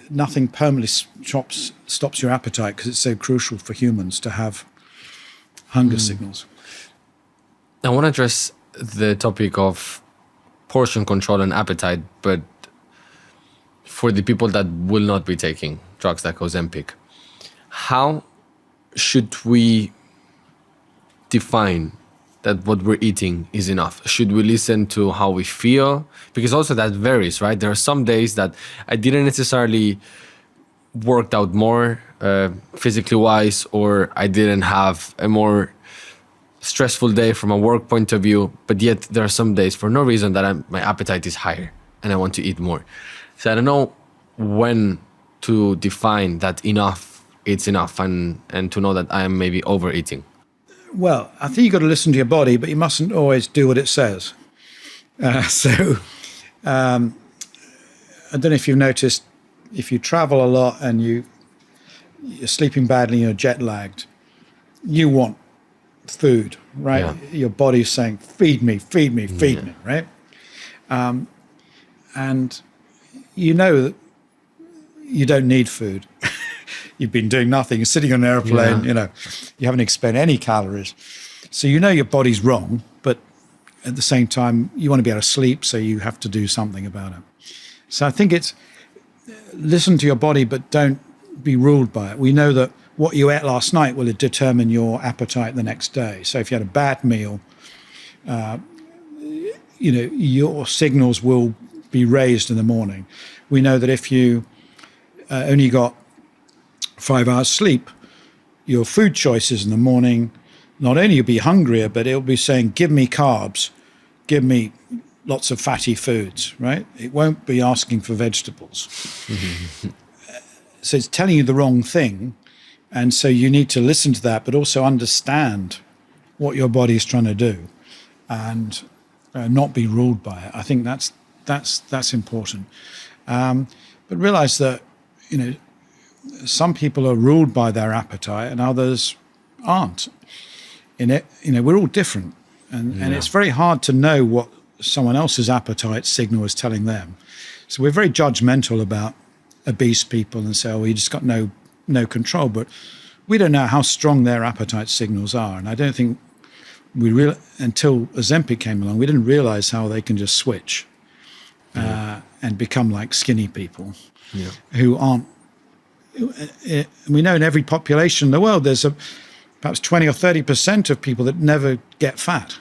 nothing permanently stops your appetite because it's so crucial for humans to have hunger signals. I want to address the topic of portion control and appetite, but for the people that will not be taking drugs like Ozempic, how should we define that what we're eating is enough? Should we listen to how we feel? Because also that varies, right? There are some days that I didn't necessarily worked out more physically wise, or I didn't have a more stressful day from a work point of view, but yet there are some days for no reason that my appetite is higher and I want to eat more. So I don't know when to define that it's enough and to know that I am maybe overeating. Well, I think you've got to listen to your body, but you mustn't always do what it says. I don't know if you've noticed, if you travel a lot and you're sleeping badly, you're jet lagged, you want food, right? Yeah. Your body's saying, feed me, feed me, feed me, right? And you know that you don't need food. You've been doing nothing. You're sitting on an airplane, you haven't expended any calories. So you know your body's wrong, but at the same time, you want to be able to sleep, so you have to do something about it. So I think it's listen to your body, but don't be ruled by it. We know that what you ate last night will determine your appetite the next day. So if you had a bad meal, your signals will be raised in the morning. We know that if you only got 5 hours sleep, your food choices in the morning, not only you'll be hungrier, but it'll be saying, give me carbs, give me lots of fatty foods, right? It won't be asking for vegetables. So it's telling you the wrong thing. And so you need to listen to that, but also understand what your body is trying to do and not be ruled by it. I think that's important. But realize that, some people are ruled by their appetite and others aren't. We're all different. And it's very hard to know what someone else's appetite signal is telling them. So we're very judgmental about obese people and say, you just got no control. But we don't know how strong their appetite signals are. And I don't think until Ozempic came along, we didn't realize how they can just switch and become like skinny people who aren't. We know in every population in the world, there's perhaps 20 or 30% of people that never get fat.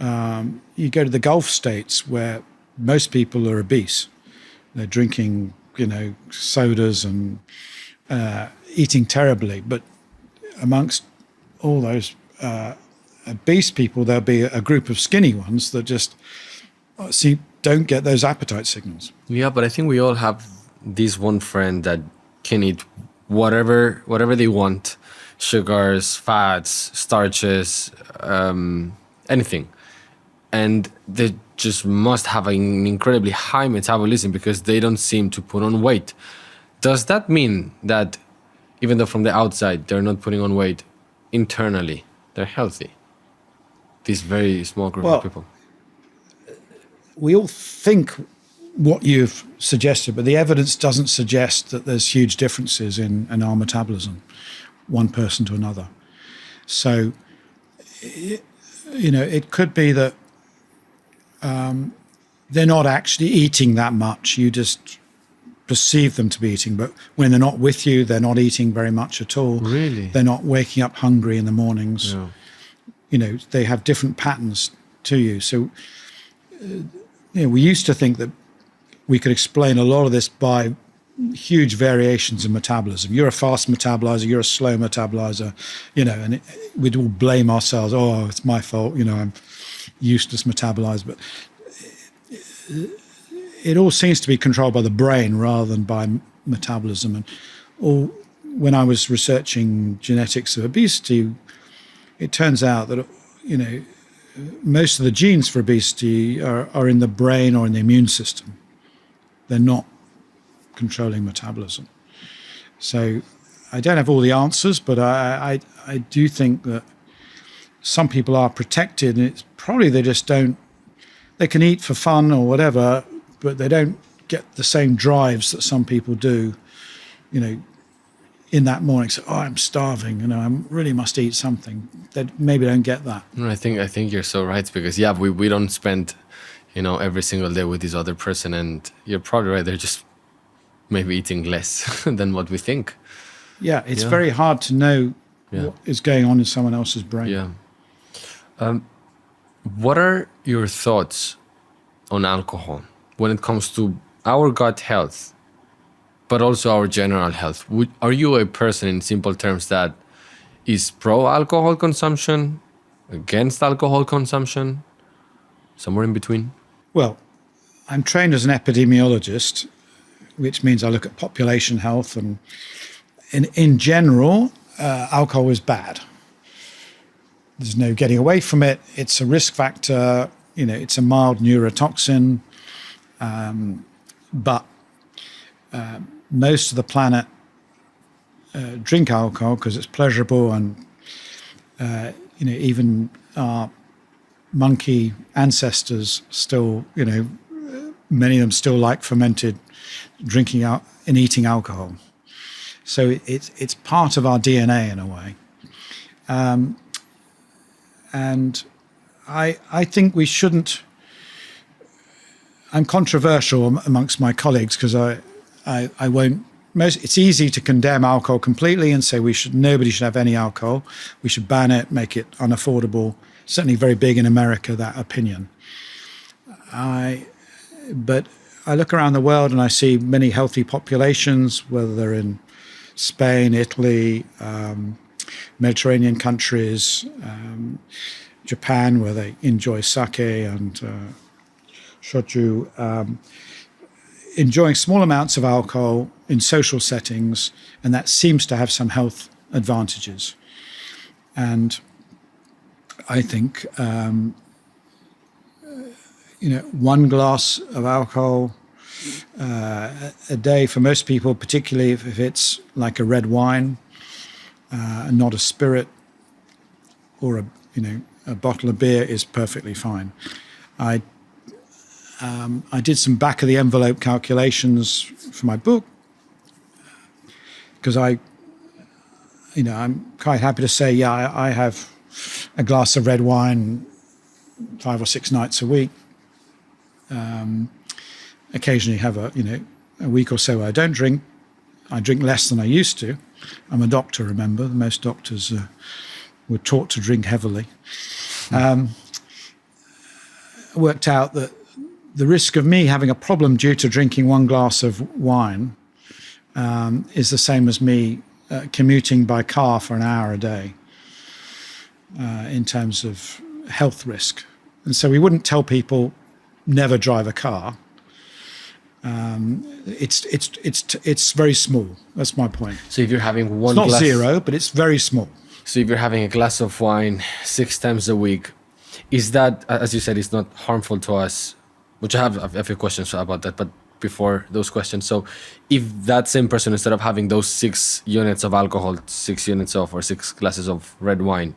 You go to the Gulf states where most people are obese. They're drinking, sodas and eating terribly. But amongst all those obese people, there'll be a group of skinny ones that just don't get those appetite signals. Yeah, but I think we all have this one friend that can eat whatever they want, sugars, fats, starches, anything. And they just must have an incredibly high metabolism because they don't seem to put on weight. Does that mean that even though from the outside they're not putting on weight, internally they're healthy? This very small group of people. We all think what you've suggested, but the evidence doesn't suggest that there's huge differences in our metabolism, one person to another. So, it could be that they're not actually eating that much. You just perceive them to be eating, but when they're not with you, they're not eating very much at all. Really? They're not waking up hungry in the mornings. Yeah. They have different patterns to you. So, we used to think that we could explain a lot of this by huge variations in metabolism. You're a fast metabolizer, you're a slow metabolizer, and we'd all blame ourselves. Oh, it's my fault, I'm useless metabolizer. But it all seems to be controlled by the brain rather than by metabolism. And when I was researching genetics of obesity, it turns out that, most of the genes for obesity are in the brain or in the immune system. They're not controlling metabolism. So I don't have all the answers, but I do think that some people are protected, and it's probably they can eat for fun or whatever, but they don't get the same drives that some people do, in that morning. So, I'm starving, I really must eat something. They maybe don't get that. No, I think you're so right, because we don't spend every single day with this other person, and you're probably right, they're just maybe eating less than what we think. It's very hard to know what is going on in someone else's brain. Yeah. What are your thoughts on alcohol when it comes to our gut health, but also our general health? Are you a person, in simple terms, that is pro-alcohol consumption, against alcohol consumption, somewhere in between? Well, I'm trained as an epidemiologist, which means I look at population health, and in general, alcohol is bad. There's no getting away from it. It's a risk factor. It's a mild neurotoxin, but most of the planet drink alcohol because it's pleasurable, and even our monkey ancestors still, many of them still like fermented drinking out and eating alcohol. So it's part of our DNA in a way. And I think we shouldn't. I'm controversial amongst my colleagues because I won't. It's easy to condemn alcohol completely and say nobody should have any alcohol. We should ban it, make it unaffordable. Certainly very big in America, that opinion. But I look around the world and I see many healthy populations, whether they're in Spain, Italy, Mediterranean countries, Japan, where they enjoy sake and shochu, enjoying small amounts of alcohol in social settings, and that seems to have some health advantages. And I think, one glass of alcohol a day for most people, particularly if it's like a red wine and not a spirit, or a bottle of beer, is perfectly fine. I did some back of the envelope calculations for my book because I'm quite happy to say, I have a glass of red wine 5 or 6 nights a week. Occasionally have a week or so I don't drink. I drink less than I used to. I'm a doctor, remember. Most doctors were taught to drink heavily. Worked out that the risk of me having a problem due to drinking 1 glass of wine is the same as me commuting by car for an hour a day in terms of health risk. And so we wouldn't tell people never drive a car. It's very small. That's my point. So if you're having it's not zero, but it's very small. So if you're having a glass of wine 6 times a week, is that, as you said, it's not harmful to us? Which I have a few questions about that, but before those questions. So if that same person, instead of having those 6 units of alcohol, 6 units of, or 6 glasses of red wine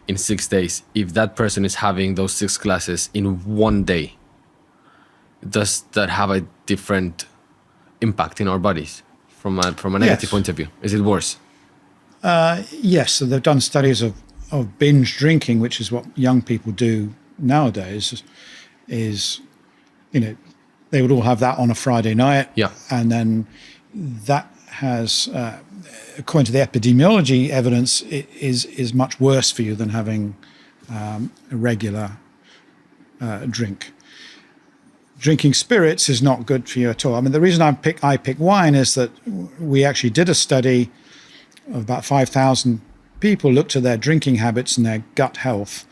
in 6 days, if that person is having those 6 glasses in 1 day, does that have a different impact in our bodies from a negative point of view? Is it worse? Yes. So they've done studies of binge drinking, which is what young people do nowadays. They would all have that on a Friday night. Yeah. And then that has, according to the epidemiology evidence, is much worse for you than having a regular drink. Drinking spirits is not good for you at all. I mean, the reason I pick wine is that we actually did a study of about 5,000 people, looked at their drinking habits and their gut health.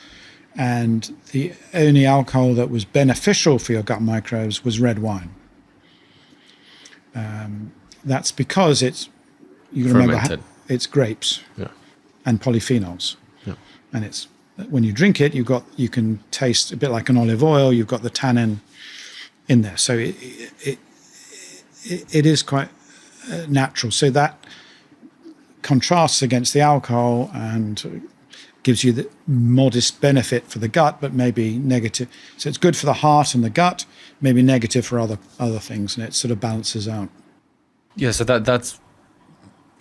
And the only alcohol that was beneficial for your gut microbes was red wine. That's because you remember, it's grapes and polyphenols. Yeah. And when you drink it, you can taste a bit like an olive oil. You've got the tannin in there, so it is quite natural. So that contrasts against the alcohol and gives you the modest benefit for the gut, but maybe negative. So it's good for the heart and the gut, maybe negative for other things, and it sort of balances out. Yeah, so that's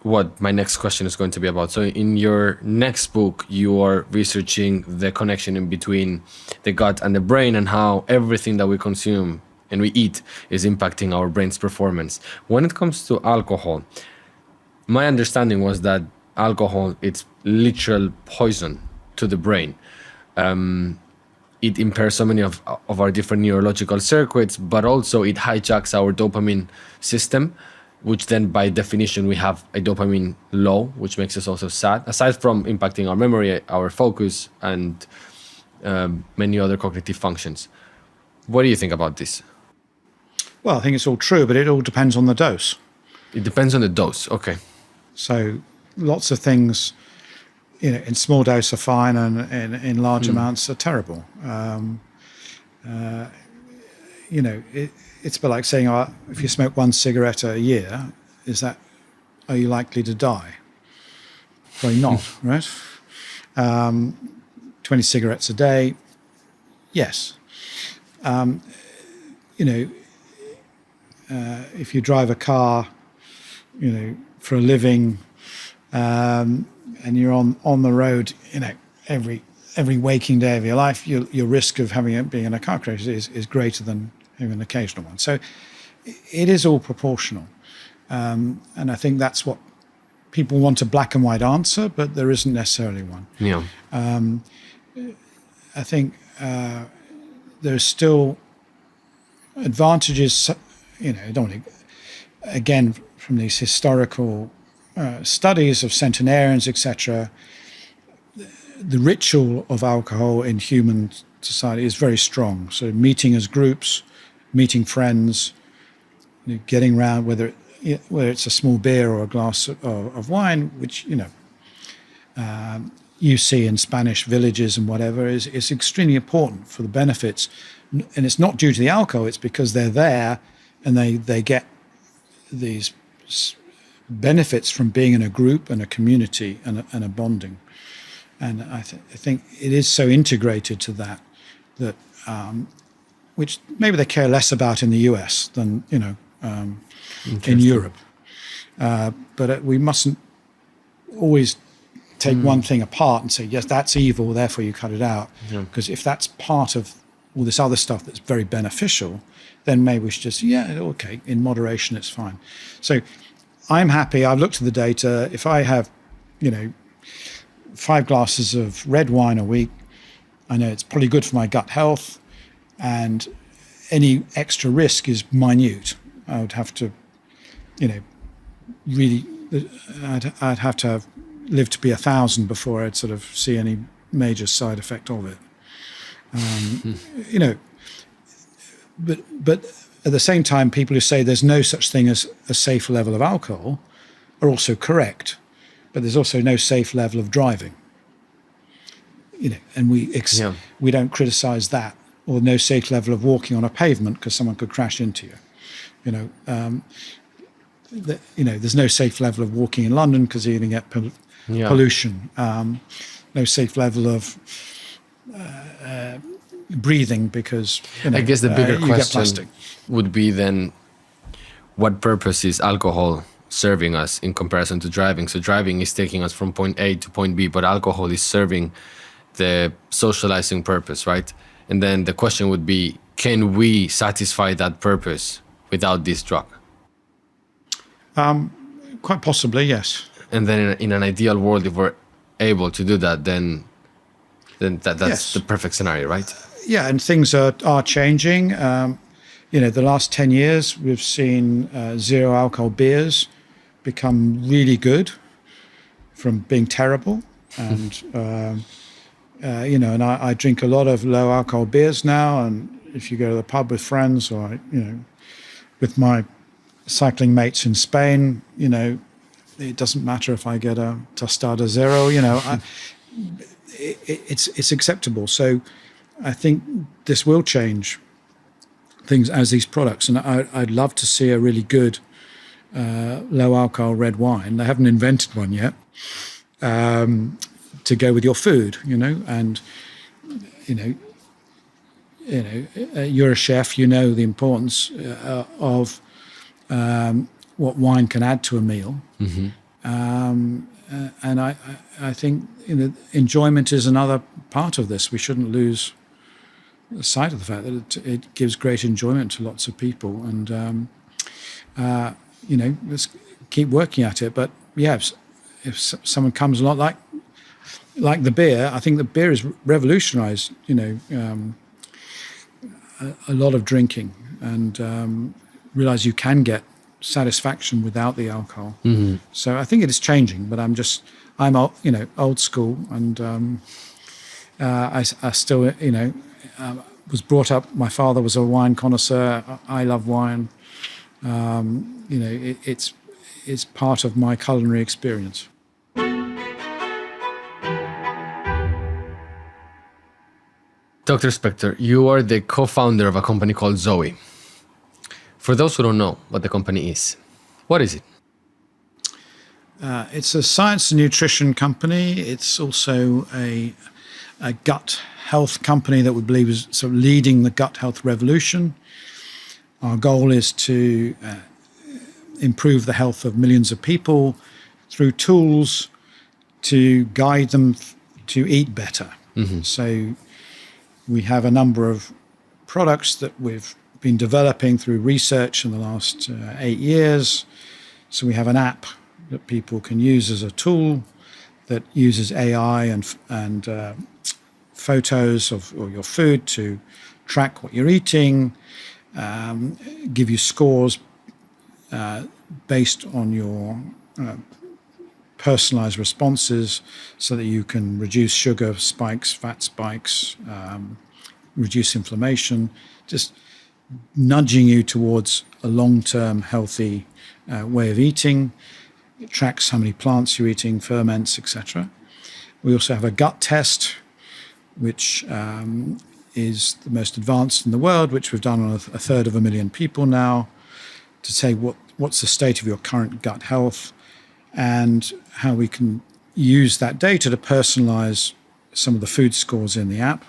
what my next question is going to be about. So in your next book, you are researching the connection in between the gut and the brain and how everything that we consume and we eat is impacting our brain's performance. When it comes to alcohol, My understanding was that alcohol, it's literal poison to the brain. It impairs so many of our different neurological circuits, but also it hijacks our dopamine system, which then by definition we have a dopamine low, which makes us also sad, aside from impacting our memory, our focus, and many other cognitive functions. What do you think about this? Well, I think it's all true, but it all depends on the dose. It depends on the dose. Okay. So lots of things, in small dose are fine, and in large amounts are terrible. It's a bit like saying, if you smoke one cigarette a year, are you likely to die? Probably not, right? 20 cigarettes a day, yes. If you drive a car, for a living, and you're on the road, every waking day of your life, your risk of being in a car crash is greater than having an occasional one. So it is all proportional, and I think that's what people want, a black and white answer, but there isn't necessarily one. Yeah. I think there's still advantages. Again, from these historical studies of centenarians, etc., the ritual of alcohol in human society is very strong. So meeting as groups, meeting friends, getting around, whether it's a small beer or a glass of wine, which you see in Spanish villages and whatever, is extremely important for the benefits. And it's not due to the alcohol; it's because they're there and they get these benefits from being in a group and a community and a bonding. And I think it is so integrated to that which maybe they care less about in the US than in Europe. But we mustn't always take one thing apart and say, yes, that's evil, therefore you cut it out. Because if that's part of all this other stuff that's very beneficial, then maybe we should just, okay, in moderation, it's fine. So I'm happy. I've looked at the data. If I have, 5 glasses of red wine a week, I know it's probably good for my gut health, and any extra risk is minute. I would have to, really, I'd have to have lived to be 1,000 before I'd sort of see any major side effect of it. But at the same time, people who say there's no such thing as a safe level of alcohol are also correct. But there's also no safe level of driving. And we don't criticize that, or no safe level of walking on a pavement because someone could crash into you. There's no safe level of walking in London because you're going to get pollution. No safe level of breathing because I guess the bigger you get question plastic. would be then, what purpose is alcohol serving us in comparison to driving? So driving is taking us from point A to point B, but alcohol is serving the socializing purpose, right? And then the question would be, can we satisfy that purpose without this drug? Quite possibly, yes. And then in an ideal world, if we're able to do that, then that's Yes. the perfect scenario, right? Yeah, and things are changing. The last 10 years, we've seen zero alcohol beers become really good from being terrible. And, and I drink a lot of low alcohol beers now. And if you go to the pub with friends or, with my cycling mates in Spain, it doesn't matter if I get a Tostada Zero, it's acceptable. So I think this will change things as these products. And I'd love to see a really good low alcohol red wine. They haven't invented one yet to go with your food, and you're a chef, the importance of what wine can add to a meal. Mm-hmm. And I think enjoyment is another part of this. We shouldn't lose sight of the fact that it gives great enjoyment to lots of people. And let's keep working at it. But yeah, if someone comes along like the beer, I think the beer has revolutionized, a lot of drinking, and realize you can get satisfaction without the alcohol. Mm-hmm. So I think it is changing, but I'm old school, and I still, was brought up. My father was a wine connoisseur. I love wine. It's part of my culinary experience. Dr. Spector, you are the co-founder of a company called Zoe. For those who don't know what the company is, what is it? It's a science and nutrition company. It's also a gut health company that we believe is sort of leading the gut health revolution. Our goal is to improve the health of millions of people through tools to guide them to eat better. Mm-hmm. So we have a number of products that we've been developing through research in the last 8 years. So we have an app that people can use as a tool that uses AI and photos of your food to track what you're eating, give you scores based on your personalized responses so that you can reduce sugar spikes, fat spikes, reduce inflammation, just nudging you towards a long-term healthy way of eating. It tracks how many plants you're eating, ferments, etc. We also have a gut test, which is the most advanced in the world, which we've done on a third of a million people now, to say what's the state of your current gut health and how we can use that data to personalize some of the food scores in the app.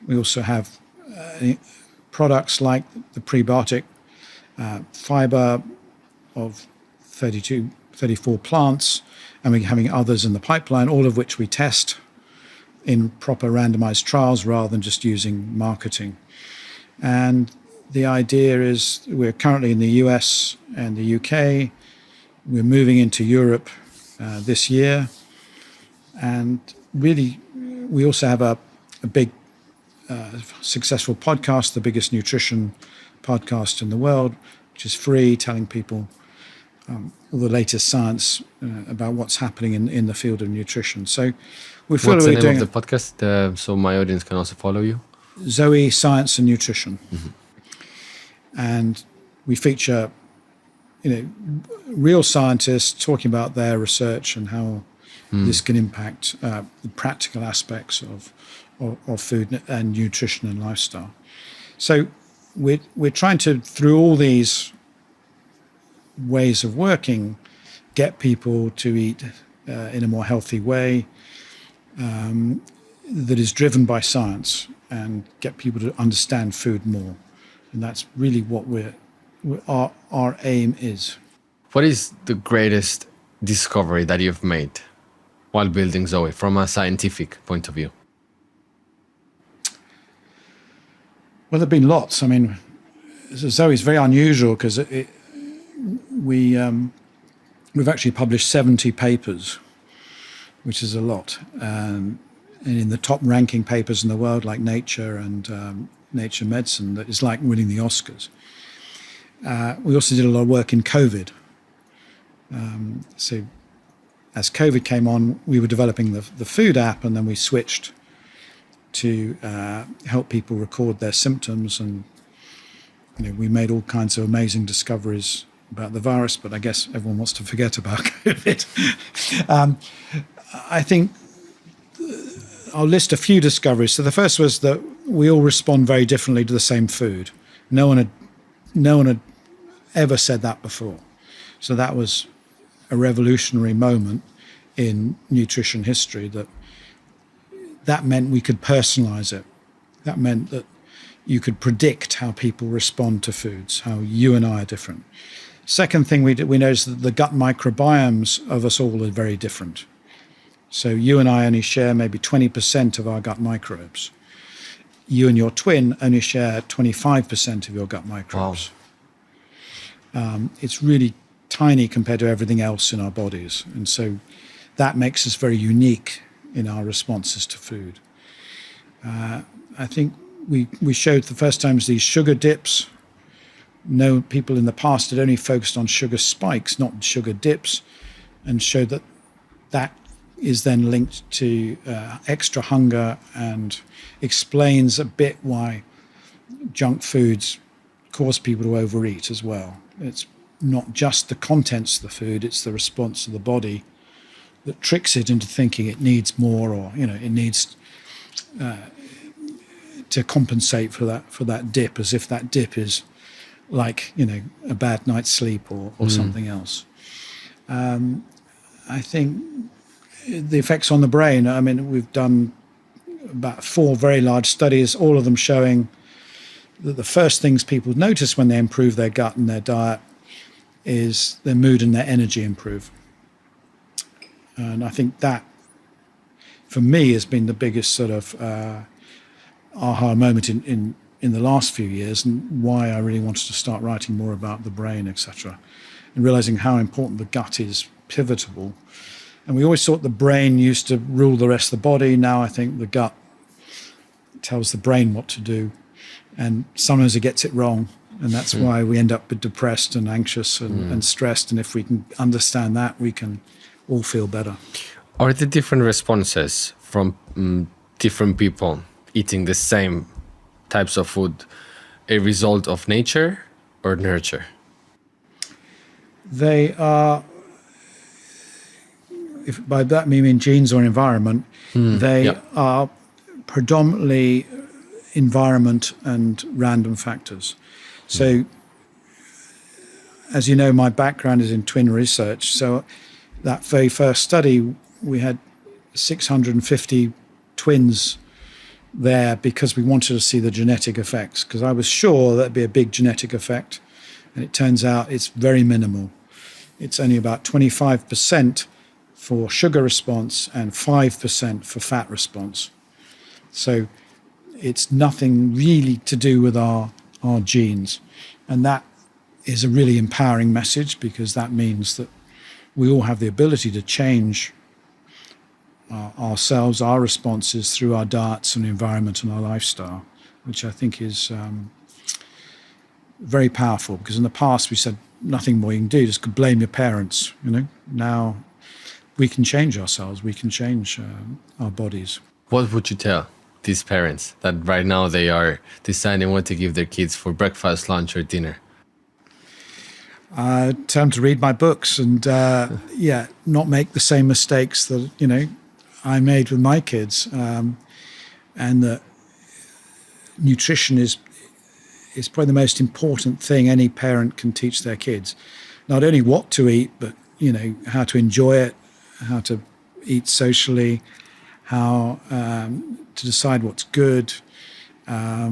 We also have products like the Prebiotic fiber of 34 plants, and we're having others in the pipeline, all of which we test in proper randomized trials rather than just using marketing. And the idea is we're currently in the US and the UK. We're moving into Europe this year. And really, we also have a big successful podcast, the biggest nutrition podcast in the world, which is free, telling people all the latest science about what's happening in the field of nutrition. So we feel What's the we're name doing of the podcast so my audience can also follow you? Zoe Science and Nutrition. Mm-hmm. And we feature real scientists talking about their research and how this can impact the practical aspects of food and nutrition and lifestyle. So we're trying to, through all these ways of working, get people to eat in a more healthy way that is driven by science, and get people to understand food more. And that's really what our aim is. What is the greatest discovery that you've made while building Zoe from a scientific point of view? Well, there have been lots. I mean, Zoe is very unusual because we've actually published 70 papers, which is a lot. And in the top ranking papers in the world, like Nature and Nature Medicine, that is like winning the Oscars. We also did a lot of work in COVID. So as COVID came on, we were developing the food app, and then we switched to help people record their symptoms. And we made all kinds of amazing discoveries about the virus, but I guess everyone wants to forget about COVID. I think I'll list a few discoveries. So the first was that we all respond very differently to the same food. No one had ever said that before. So that was a revolutionary moment in nutrition history. That meant we could personalize it. That meant that you could predict how people respond to foods, how you and I are different. Second thing we noticed that the gut microbiomes of us all are very different. So you and I only share maybe 20% of our gut microbes. You and your twin only share 25% of your gut microbes. Wow. It's really tiny compared to everything else in our bodies. And so that makes us very unique in our responses to food. I think we showed the first times these sugar dips. No, people in the past had only focused on sugar spikes, not sugar dips, and showed that that is then linked to extra hunger and explains a bit why junk foods cause people to overeat as well. It's not just the contents of the food, it's the response of the body that tricks it into thinking it needs more, or it needs to compensate for that dip, as if that dip is like a bad night's sleep or something else. I think the effects on the brain, I mean, we've done about 4 very large studies, all of them showing that the first things people notice when they improve their gut and their diet is their mood and their energy improve. And I think that, for me, has been the biggest sort of aha moment in the last few years, and why I really wanted to start writing more about the brain, etc., and realizing how important the gut is pivotal. And we always thought the brain used to rule the rest of the body. Now I think the gut tells the brain what to do, and sometimes it gets it wrong, and that's why we end up depressed and anxious and stressed. And if we can understand that, we can all feel better. Are the different responses from different people eating the same types of food a result of nature or nurture? They are, if by that we mean genes or environment, they are predominantly environment and random factors. So, as you know, my background is in twin research. So that very first study, we had 650 twins there because we wanted to see the genetic effects, because I was sure there'd be a big genetic effect, and it turns out it's very minimal. It's only about 25% for sugar response and 5% for fat response. So it's nothing really to do with our genes. And that is a really empowering message, because that means that we all have the ability to change ourselves, our responses, through our diets and environment and our lifestyle, which I think is very powerful. Because in the past we said nothing more you can do, just blame your parents. Now we can change ourselves, we can change our bodies. What would you tell these parents that right now they are deciding what to give their kids for breakfast, lunch, or dinner? Tell them to read my books and not make the same mistakes that I made with my kids, and that nutrition is probably the most important thing any parent can teach their kids. Not only what to eat, but how to enjoy it, how to eat socially, how to decide what's good, how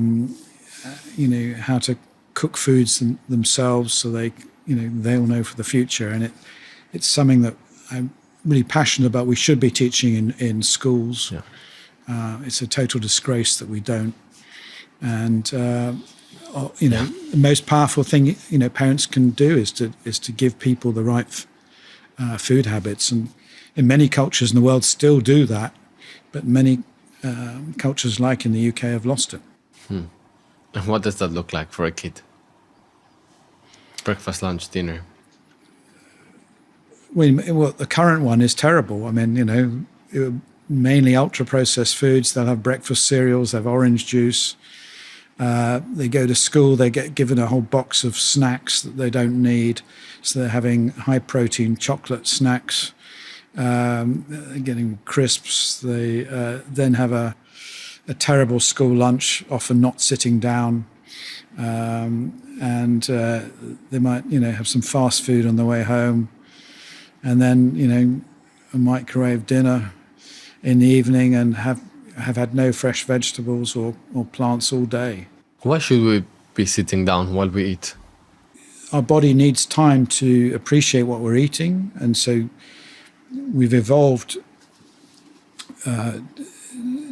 to cook foods themselves so they'll know for the future. And it's something that I'm really passionate about. We should be teaching in schools. It's a total disgrace that we don't. And the most powerful thing parents can do is to give people the right food habits. And in many cultures in the world still do that, but many cultures, like in the UK, have lost it. And what does that look like for a kid? Breakfast, lunch, dinner? Well, the current one is terrible. I mean, mainly ultra-processed foods. They'll have breakfast cereals, they have orange juice. They go to school, they get given a whole box of snacks that they don't need. So they're having high-protein chocolate snacks, getting crisps. They then have a terrible school lunch, often not sitting down. And they might, have some fast food on the way home. And then, a microwave dinner in the evening, and have had no fresh vegetables or plants all day. Why should we be sitting down while we eat? Our body needs time to appreciate what we're eating. And so we've evolved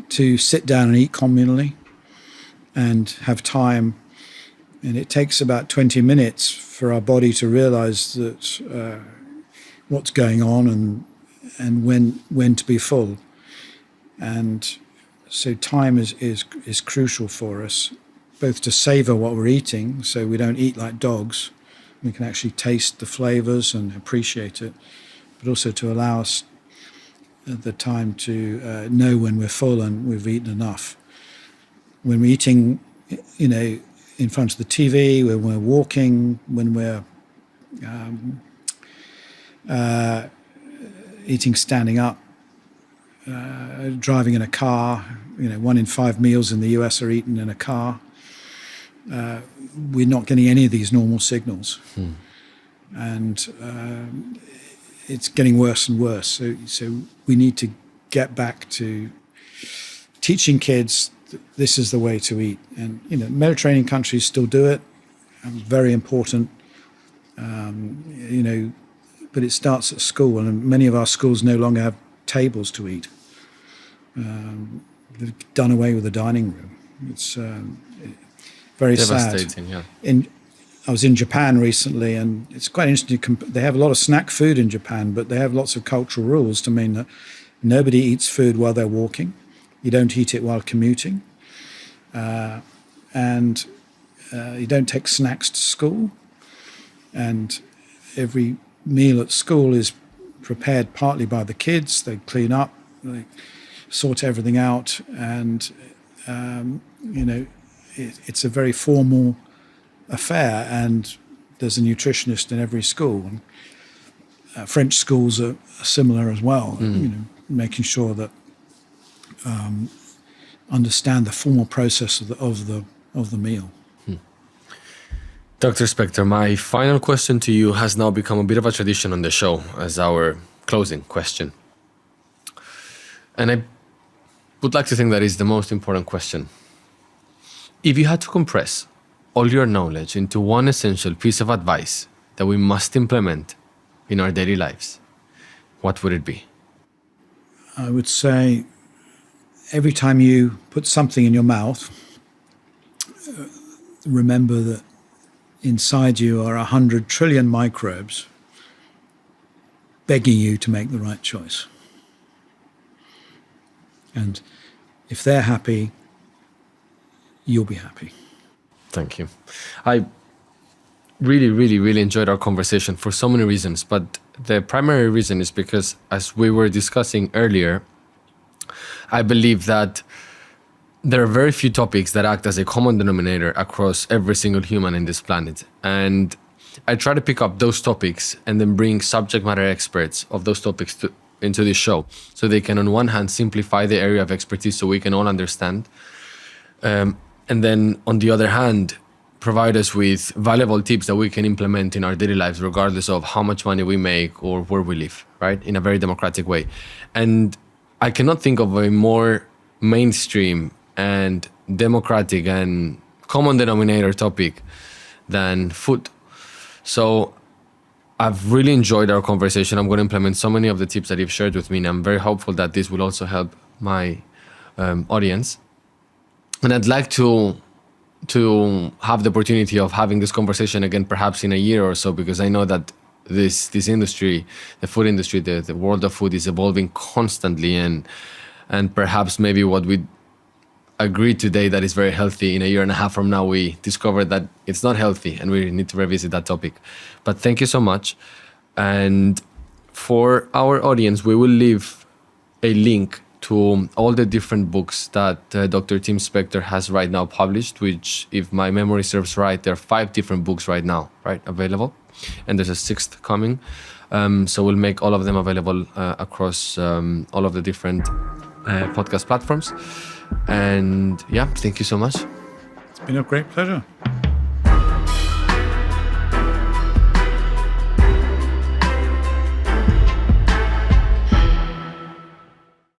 to sit down and eat communally and have time, And it takes about 20 minutes for our body to realize that what's going on and when to be full. And so time is crucial for us, both to savor what we're eating, so we don't eat like dogs. We can actually taste the flavors and appreciate it, but also to allow us the time to know when we're full and we've eaten enough. When we're eating, in front of the TV, when we're walking, when we're eating standing up, driving in a car, 1 in 5 meals in the US are eaten in a car. We're not getting any of these normal signals. And it's getting worse and worse. So we need to get back to teaching kids that this is the way to eat. And, Mediterranean countries still do it. Very important. But it starts at school, and many of our schools no longer have tables to eat. They've done away with the dining room. It's very devastating, sad. Yeah. I was in Japan recently, and it's quite interesting. They have a lot of snack food in Japan, but they have lots of cultural rules to mean that nobody eats food while they're walking. You don't eat it while commuting. And you don't take snacks to school. And every meal at school is prepared partly by the kids. They clean up, they sort everything out, and it's a very formal affair. And there's a nutritionist in every school. And French schools are similar as well. Making sure that understand the formal process of the meal. Dr. Spector, my final question to you has now become a bit of a tradition on the show as our closing question. And I would like to think that is the most important question. If you had to compress all your knowledge into one essential piece of advice that we must implement in our daily lives, what would it be? I would say every time you put something in your mouth, remember that inside you are 100 trillion microbes begging you to make the right choice. And if they're happy, you'll be happy. Thank you. I really, really, really enjoyed our conversation for so many reasons, but the primary reason is because, as we were discussing earlier, I believe that there are very few topics that act as a common denominator across every single human in this planet. And I try to pick up those topics and then bring subject matter experts of those topics into this show, so they can, on one hand, simplify the area of expertise so we can all understand. And then, on the other hand, provide us with valuable tips that we can implement in our daily lives, regardless of how much money we make or where we live, right? In a very democratic way. And I cannot think of a more mainstream and democratic and common denominator topic than food. So I've really enjoyed our conversation. I'm going to implement so many of the tips that you've shared with me, and I'm very hopeful that this will also help my audience. And I'd like to have the opportunity of having this conversation again, perhaps in a year or so, because I know that this industry, the food industry, the world of food is evolving constantly, and perhaps maybe what we agreed today that is very healthy, in a year and a half from now we discover that it's not healthy, and we need to revisit that topic. But thank you so much. And for our audience, we will leave a link to all the different books that Dr. Tim Spector has right now published, which, if my memory serves right, there are 5 different books right now, right, available. And there's a 6th coming. So we'll make all of them available across all of the different podcast platforms. And yeah, thank you so much. It's been a great pleasure.